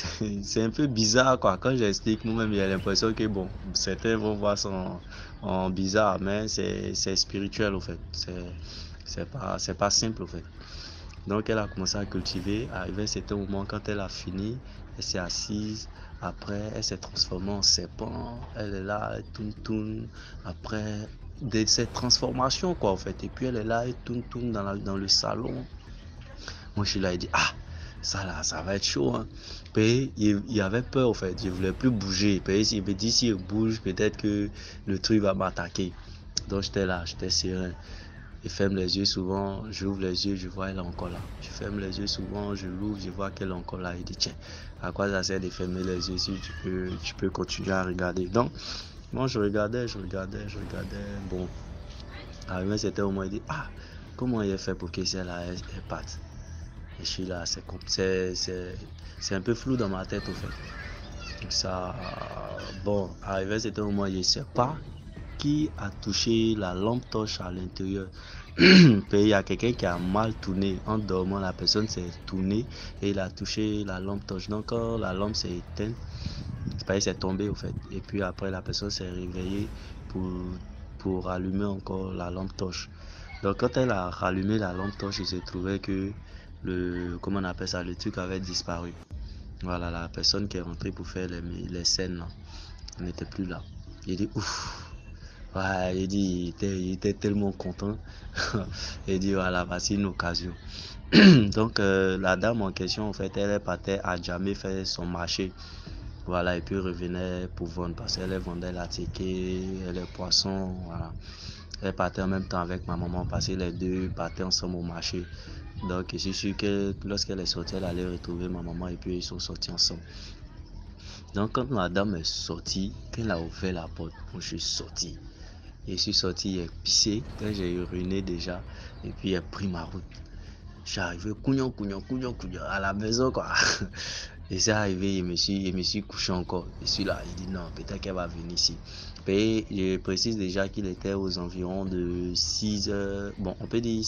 c'est un peu bizarre quoi. Quand j'explique, moi-même j'ai l'impression que bon, certains vont voir ça en bizarre, mais c'est spirituel au fait. C'est pas simple au fait. Donc elle a commencé à cultiver. Arrivé à un certain moment, quand elle a fini, elle s'est assise. Après, elle s'est transformée en serpent. Elle est là, elle tourne. Après, de cette transformation quoi en fait. Et puis elle est là, elle tourne dans le salon. Moi je suis là, il dit ah ça là, ça va être chaud hein. Puis il avait peur en fait. Je voulais plus bouger. Puis il me dit si je bouge, peut-être que le truc va m'attaquer. Donc j'étais là, j'étais serein. Je ferme les yeux souvent, j'ouvre les yeux, je vois elle est encore là. Je ferme les yeux souvent, je l'ouvre, je vois qu'elle est encore là. Il dit tiens, à quoi ça sert de fermer les yeux si tu peux continuer à regarder. Donc, moi je regardais. Bon, arrivé c'était au moins il dit ah, comment il a fait pour que celle-là elle parte. Et je suis là, c'est un peu flou dans ma tête au fait. Donc ça, bon, arrivé c'était au moins je sais pas qui a touché la lampe torche à l'intérieur. Puis il y a quelqu'un qui a mal tourné en dormant, la personne s'est tournée et il a touché la lampe torche. Donc quand la lampe s'est éteinte, c'est tombé au fait. Et puis après la personne s'est réveillée pour allumer encore la lampe torche. Donc quand elle a rallumé la lampe torche, il se trouvait que comment on appelle ça, le truc avait disparu. Voilà, la personne qui est rentrée pour faire les scènes là, n'était plus là. Il dit ouf. Ouais, il était tellement content. Il dit voilà, voici une occasion. Donc la dame en question, en fait, elle partait à jamais faire son marché. Voilà, et puis revenait pour vendre parce qu'elle vendait la ticket, les poissons, voilà. Elle partait en même temps avec ma maman parce que les deux partaient ensemble au marché. Donc je suis sûr que lorsqu'elle est sortie, elle allait retrouver ma maman et puis ils sont sortis ensemble. Donc quand la dame est sortie, quand elle a ouvert la porte, moi je suis sorti. Je suis sorti, j'ai pissé, quand j'ai uriné déjà, et puis j'ai pris ma route. Je suis arrivé cougnon à la maison quoi. Et c'est arrivé, je me suis couché encore. Je suis là, il dit non, peut-être qu'elle va venir ici. Et je précise déjà qu'il était aux environs de 6 heures, bon on peut dire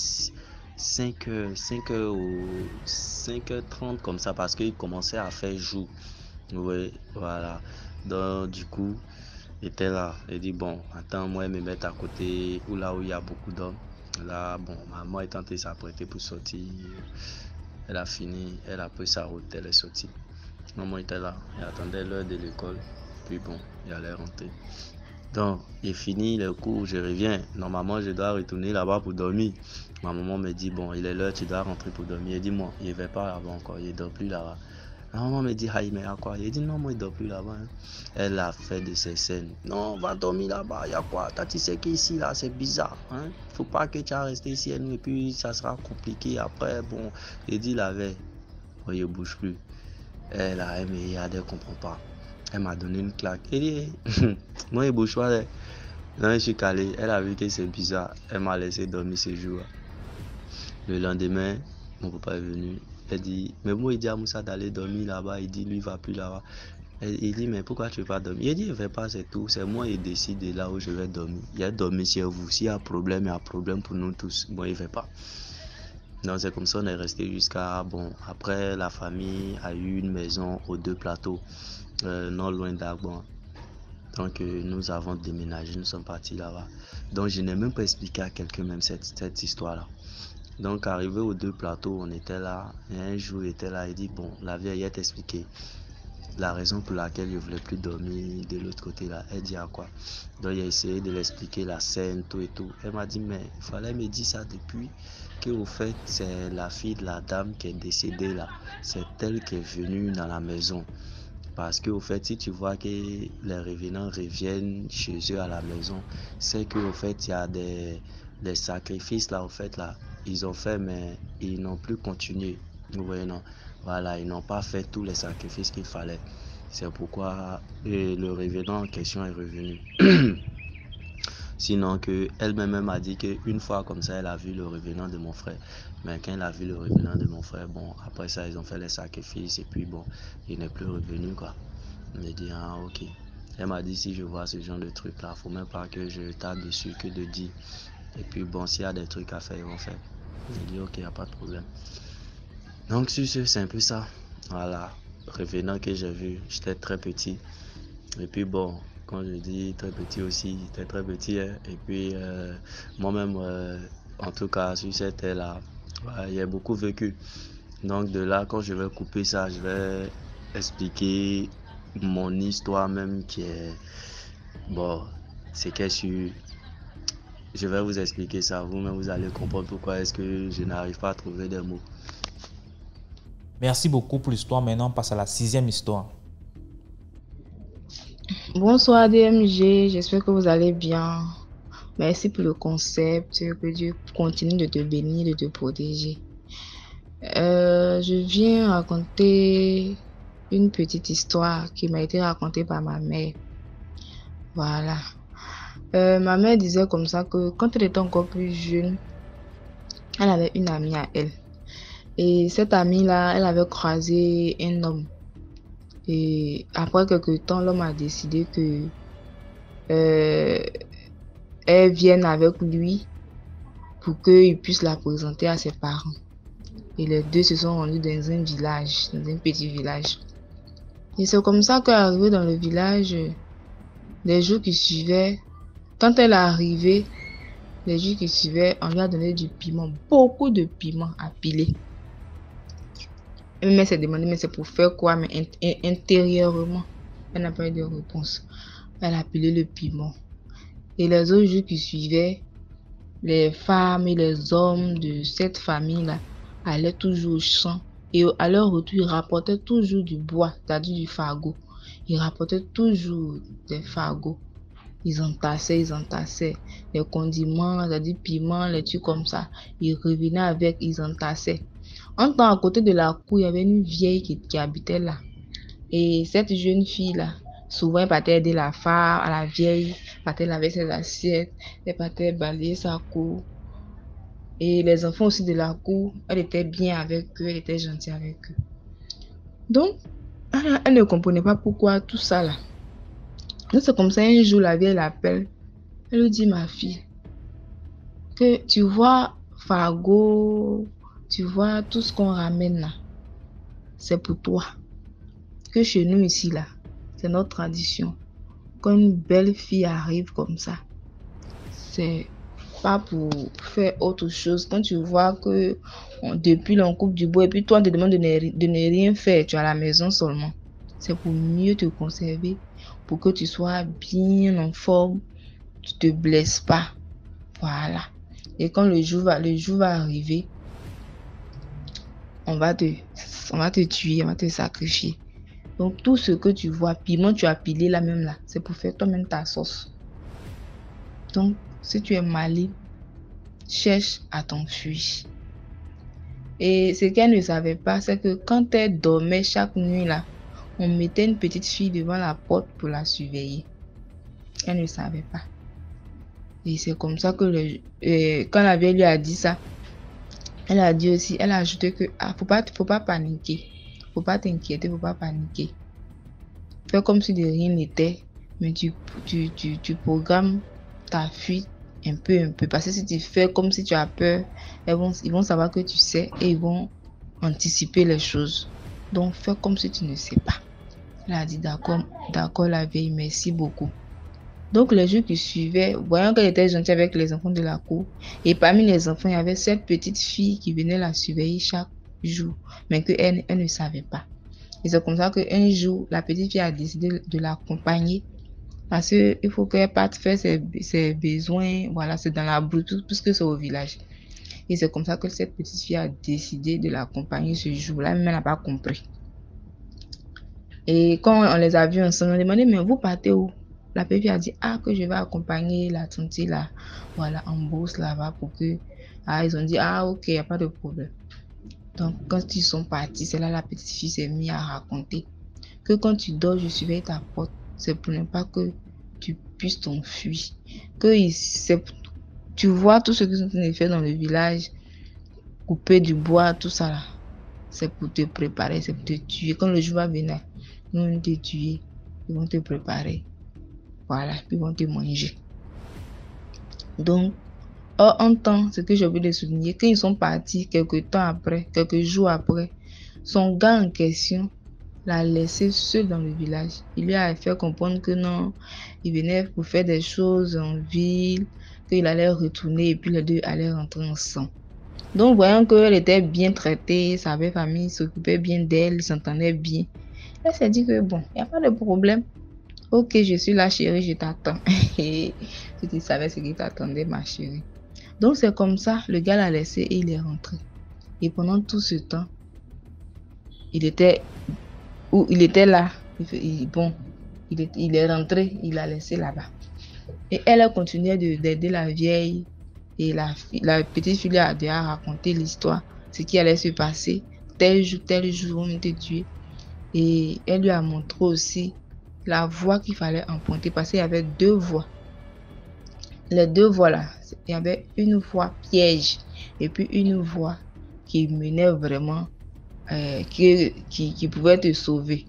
5 heures ou 5h30 comme ça parce qu'il commençait à faire jour. Oui, voilà. Donc du coup, il était là. Il dit bon, attends, moi je me mettre à côté où là où il y a beaucoup d'hommes. Là, bon, maman est tentée s'apprêter pour sortir. Elle a fini, elle a pris sa route, elle est sortie. Maman était là, elle attendait l'heure de l'école. Puis bon, il allait rentrer. Donc, j'ai fini le cours, je reviens. Normalement, je dois retourner là-bas pour dormir. Ma maman me dit, bon, il est l'heure, tu dois rentrer pour dormir. Elle dit, moi, il ne va pas là-bas encore, il ne dort plus là-bas. Ma maman me dit, mais à quoi? Il dit, non, moi, il ne dort plus là-bas. Hein. Elle a fait de ces scènes. Non, va dormir là-bas, il y a quoi? Tu sais qu'ici, là, c'est bizarre. Hein? Faut pas que tu as resté ici et nous, et puis ça sera compliqué après. Bon, il dit la veille, oh, il ne bouge plus. Elle me regarde, elle ne comprend pas. Elle m'a donné une claque. Elle dit, moi, il ne bouge pas. Non, je suis calé. Elle a vu que c'est bizarre. Elle m'a laissé dormir ce jour. Le lendemain, mon papa est venu. Elle dit, mais moi, il dit à Moussa d'aller dormir là-bas. Il dit, lui, il ne va plus là-bas. Il dit, mais pourquoi tu ne veux pas dormir? Il dit, il ne va pas, c'est tout. C'est moi qui décide de là où je vais dormir. Il y a dormi chez vous. S'il y a problème, il y a problème pour nous tous. Moi, il ne va pas. Donc, c'est comme ça qu'on est resté jusqu'à... Bon, après, la famille a eu une maison aux 2 plateaux, non loin d'Agbon. Donc, nous avons déménagé, nous sommes partis là-bas. Donc, je n'ai même pas expliqué à quelqu'un même cette histoire-là. Donc, arrivé aux 2 plateaux, on était là. Et un jour, il était là, il dit, bon, la vieille t'expliqué la raison pour laquelle je ne voulais plus dormir de l'autre côté là. Elle dit à quoi? Donc, il a essayé de l'expliquer, la scène, tout et tout. Elle m'a dit, mais il fallait me dire ça depuis que, au fait, c'est la fille de la dame qui est décédée là. C'est elle qui est venue dans la maison. Parce qu'au fait, si tu vois que les revenants reviennent chez eux à la maison, c'est qu'au fait, il y a des sacrifices là, au fait, là, ils ont fait, mais ils n'ont plus continué. Vous voyez, non? Voilà, ils n'ont pas fait tous les sacrifices qu'il fallait. C'est pourquoi le revenant en question est revenu. Sinon, elle-même a dit qu'une fois comme ça, elle a vu le revenant de mon frère. Mais quand elle a vu le revenant de mon frère, bon, après ça, ils ont fait les sacrifices et puis bon, il n'est plus revenu, quoi. Elle m'a dit, ah, ok. Elle m'a dit, si je vois ce genre de truc là, faut même pas que je tape dessus, que de dire. Et puis bon, s'il y a des trucs à faire, ils vont faire. J'ai dit, ok, il n'y a pas de problème. Donc, sur ce, c'est un peu ça. Voilà, revenant que j'ai vu, j'étais très petit. Et puis bon, quand je dis très petit aussi, j'étais très petit. Hein. Et puis moi-même, en tout cas, sur cette terre-là, j'ai beaucoup vécu. Donc de là, quand je vais couper ça, je vais expliquer mon histoire même qui est... Bon, c'est que je vais vous expliquer ça. Vous-même, vous allez comprendre pourquoi est-ce que je n'arrive pas à trouver des mots. Merci beaucoup pour l'histoire. Maintenant, on passe à la 6e histoire. Bonsoir DMG, j'espère que vous allez bien. Merci pour le concept, que Dieu continue de te bénir, de te protéger. Je viens raconter une petite histoire qui m'a été racontée par ma mère. Voilà. Ma mère disait comme ça que quand elle était encore plus jeune, elle avait une amie à elle. Et cette amie-là, elle avait croisé un homme. Et après quelques temps, l'homme a décidé que elle vienne avec lui pour qu'il puisse la présenter à ses parents. Et les deux se sont rendus dans un village, dans un petit village. Et c'est comme ça qu'arrivé dans le village, les jours qui suivaient, Quand elle est arrivée, les jours qui suivaient, on lui a donné du piment, beaucoup de piment à piler. Elle s'est demandé, mais c'est pour faire quoi? Mais intérieurement, elle n'a pas eu de réponse. Elle a pilé le piment. Et les autres jours qui suivaient, les femmes et les hommes de cette famille-là allaient toujours au champ. Et à leur retour, ils rapportaient toujours du bois, c'est-à-dire du fagot. Ils rapportaient toujours des fagots. Ils entassaient les condiments, c'est-à-dire piments, les trucs comme ça. Ils revenaient avec, ils entassaient. En temps, à côté de la cour, il y avait une vieille qui habitait là. Et cette jeune fille-là, souvent, elle partait aider la femme, à la vieille, elle partait laver ses assiettes, elle partait balayer sa cour. Et les enfants aussi de la cour, elle était bien avec eux, elle était gentille avec eux. Donc, elle ne comprenait pas pourquoi tout ça là. Donc, c'est comme ça, un jour, la vieille l'appelle. Elle lui dit, ma fille, que tu vois, fagot, tu vois, tout ce qu'on ramène là, c'est pour toi. Que chez nous ici là, c'est notre tradition. Quand une belle fille arrive comme ça, c'est pas pour faire autre chose. Quand tu vois que depuis on coupe du bois et puis toi on te demande de ne rien faire, tu es à la maison seulement. C'est pour mieux te conserver, pour que tu sois bien en forme, tu te blesses pas. Voilà. Et quand le jour va arriver, on va te tuer, on va te sacrifier. Donc tout ce que tu vois, piment tu as pilé là même là, c'est pour faire toi-même ta sauce. Donc si tu es malade, cherche à t'enfuir. Et ce qu'elle ne savait pas, c'est que quand elle dormait chaque nuit là, on mettait une petite fille devant la porte pour la surveiller. Elle ne savait pas. Et c'est comme ça que quand la vieille lui a dit ça, elle a dit aussi, elle a ajouté que faut pas paniquer, faut pas t'inquiéter, faut pas paniquer. Fais comme si de rien n'était, mais tu programmes ta fuite un peu, parce que si tu fais comme si tu as peur, ils vont savoir que tu sais et ils vont anticiper les choses. Donc fais comme si tu ne sais pas. Elle a dit d'accord la vieille, merci beaucoup. Donc les jours qui suivaient, voyant qu'elle était gentille avec les enfants de la cour, et parmi les enfants, il y avait cette petite fille qui venait la surveiller chaque jour, mais qu'elle ne savait pas. Et c'est comme ça qu'un jour, la petite fille a décidé de l'accompagner, parce qu'il faut qu'elle parte faire ses besoins, voilà, c'est dans la brousse, puisque c'est au village. Et c'est comme ça que cette petite fille a décidé de l'accompagner ce jour-là, même elle n'a pas compris. Et quand on les a vus ensemble, on a demandé, mais vous partez où? La petite fille a dit, que je vais accompagner la tante là, voilà, en bourse là-bas pour que, ils ont dit, ok, il n'y a pas de problème. Donc, quand ils sont partis, c'est là la petite fille s'est mise à raconter que quand tu dors, je surveille ta porte, c'est pour ne pas que tu puisses t'enfuir. Tu vois tout ce qu'ils sont en train de faire dans le village, couper du bois, tout ça là, c'est pour te préparer, c'est pour te tuer. Quand le jour va venir, ils vont te tuer, ils vont te préparer. Voilà, puis ils vont te manger. Donc, en temps, ce que j'ai oublié de souligner, quand ils sont partis quelques jours après, son gars en question l'a laissé seul dans le village. Il lui a fait comprendre que non, il venait pour faire des choses en ville, qu'il allait retourner et puis les deux allaient rentrer ensemble. Donc, voyant qu'elle était bien traitée, sa belle famille s'occupait bien d'elle, ils s'entendaient bien, elle s'est dit que bon, il n'y a pas de problème. Ok, je suis là, chérie, je t'attends. Si tu savais ce qui t'attendait, ma chérie. Donc, c'est comme ça, le gars l'a laissé et il est rentré. Et pendant tout ce temps, il était là. Il est rentré, il l'a laissé là-bas. Et elle a continué d'aider la vieille. Et la petite fille lui a déjà raconté l'histoire, ce qui allait se passer. Tel jour, on était tué. Et elle lui a montré aussi la voie qu'il fallait emprunter, parce qu'il y avait deux voies. Les deux voies là, il y avait une voie piège et puis une voie qui menait vraiment, qui pouvait te sauver.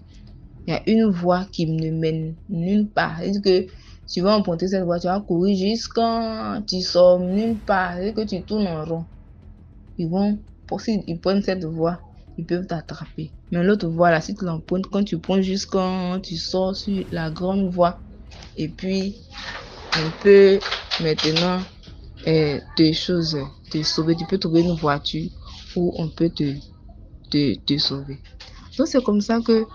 Il y a une voie qui ne mène nulle part. C'est que tu vas emprunter cette voie, tu vas courir jusqu'à tu sors nulle part, c'est que tu tournes en rond. Ils prennent cette voie, ils peuvent t'attraper. Mais l'autre voie là, si tu l'empruntes, quand tu prends jusqu'à tu sors sur la grande voie et puis on peut maintenant te sauver. Tu peux trouver une voiture où on peut te sauver. Donc c'est comme ça que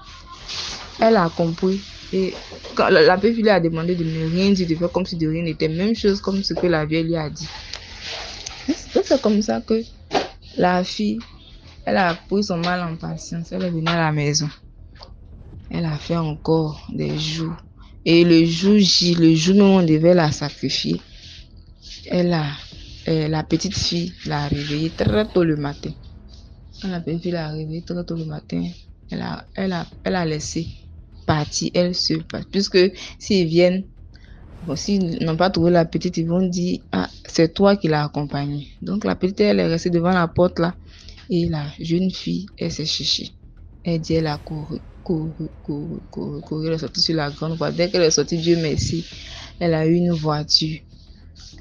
elle a compris. Et quand la petite fille lui a demandé de ne rien dire, de faire comme si de rien n'était, même chose comme ce que la vieille lui a dit. Donc c'est comme ça que la fille, elle a pris son mal en patience. Elle est venue à la maison. Elle a fait encore des jours. Et le jour J, le jour où on devait la sacrifier, la petite fille l'a réveillée très tôt le matin. Quand la petite fille l'a réveillée très tôt le matin, elle a laissé partir, elle seule. Puisque s'ils viennent, bon, s'ils n'ont pas trouvé la petite, ils vont dire, ah, c'est toi qui l'as accompagnée. Donc la petite, elle est restée devant la porte là. Et la jeune fille, elle s'est cherchée. Elle dit, elle a couru, elle est sortie sur la grande voie. Dès qu'elle est sortie, Dieu merci, elle a eu une voiture.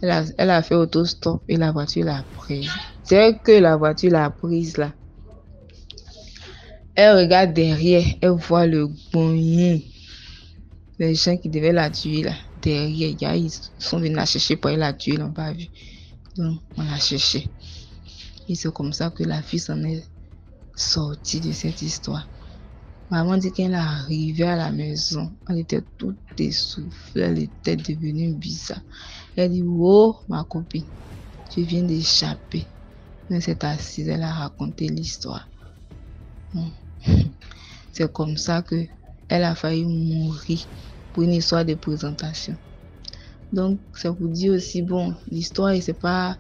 Elle a fait autostop et la voiture l'a prise. C'est que la voiture l'a prise là. Elle regarde derrière, elle voit le moyen. Les gens qui devaient la tuer là, derrière, ils sont venus la chercher pour la tuer, ils l'ont pas vu. Donc, on l'a cherché. Et c'est comme ça que la fille s'en est sortie de cette histoire. Maman dit qu'elle est arrivée à la maison, elle était toute essoufflée, elle était devenue bizarre. Elle dit, oh ma copine, tu viens d'échapper. Elle s'est assise, elle a raconté l'histoire. C'est comme ça que elle a failli mourir pour une histoire de présentation. Donc c'est pour dire aussi, bon, l'histoire, c'est pas,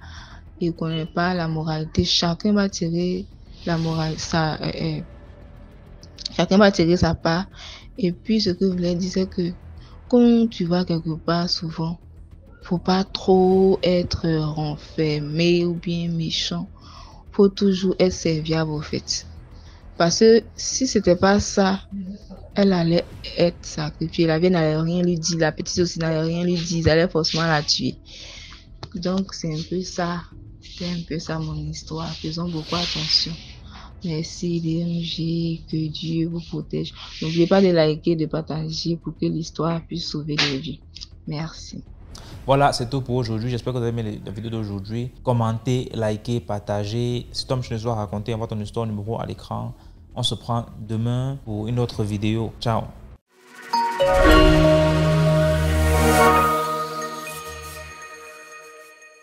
il ne connaît pas la moralité. Chacun va tirer la morale, chacun va tirer sa part. Et puis ce que je voulais dire, c'est que quand tu vas quelque part, souvent, faut pas trop être renfermé ou bien méchant. Faut toujours être serviable au fait. Parce que si c'était pas ça, elle allait être sacrifiée. La vieille n'allait rien lui dire, la petite aussi n'allait rien lui dire, ils allaient forcément la tuer. Donc c'est un peu ça, mon histoire. Faisons beaucoup attention. Merci DMG, que Dieu vous protège. N'oubliez pas de liker, de partager pour que l'histoire puisse sauver des vies. Merci. Voilà, c'est tout pour aujourd'hui. J'espère que vous avez aimé la vidéo d'aujourd'hui. Commentez, likez, partagez. Si Tom Schneezois a raconté, envoie ton histoire numéro à l'écran. On se prend demain pour une autre vidéo. Ciao.